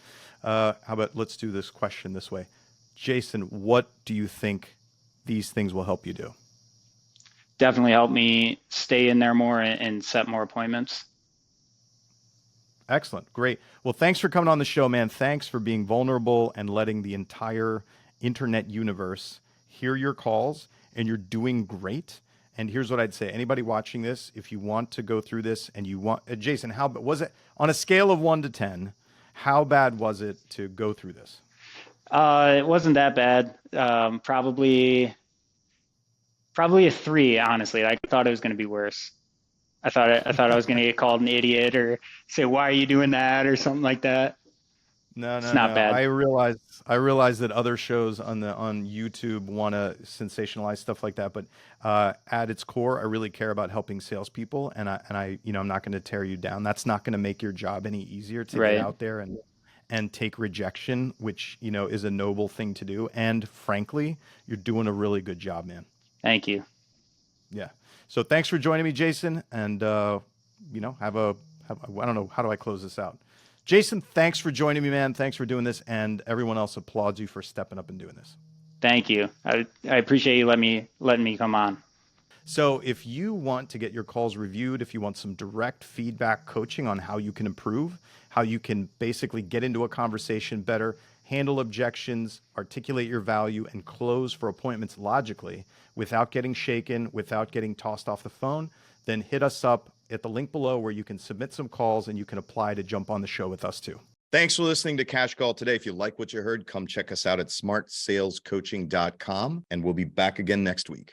Speaker 2: How about let's do this question this way. Jason, what do you think these things will help you do?
Speaker 1: Definitely help me stay in there more and set more appointments.
Speaker 2: Excellent. Great. Well, thanks for coming on the show, man. Thanks for being vulnerable and letting the entire internet universe hear your calls, and you're doing great. And here's what I'd say. Anybody watching this, if you want to go through this and you want, Jason, how was it on a scale of 1 to 10? How bad was it to go through this?
Speaker 1: It wasn't that bad. Probably a 3, honestly. I thought it was going to be worse. I thought I was going to get called an idiot or say, why are you doing that? Or something like that.
Speaker 2: No,
Speaker 1: It's not bad.
Speaker 2: I realize that other shows on YouTube want to sensationalize stuff like that, but at its core, I really care about helping salespeople, and I'm not going to tear you down. That's not going to make your job any easier to
Speaker 1: Right.
Speaker 2: get out there and take rejection, which is a noble thing to do. And frankly, you're doing a really good job, man.
Speaker 1: Thank you.
Speaker 2: Yeah. So thanks for joining me, Jason, and I don't know, how do I close this out? Jason, thanks for joining me, man. Thanks for doing this, and everyone else applauds you for stepping up and doing this.
Speaker 1: Thank you. I appreciate you letting me come on.
Speaker 2: So if you want to get your calls reviewed, if you want some direct feedback coaching on how you can improve, how you can basically get into a conversation better, handle objections, articulate your value, and close for appointments logically without getting shaken, without getting tossed off the phone, then hit us up at the link below where you can submit some calls and you can apply to jump on the show with us too.
Speaker 9: Thanks for listening to Cash Call today. If you like what you heard, come check us out at smartsalescoaching.com, and we'll be back again next week.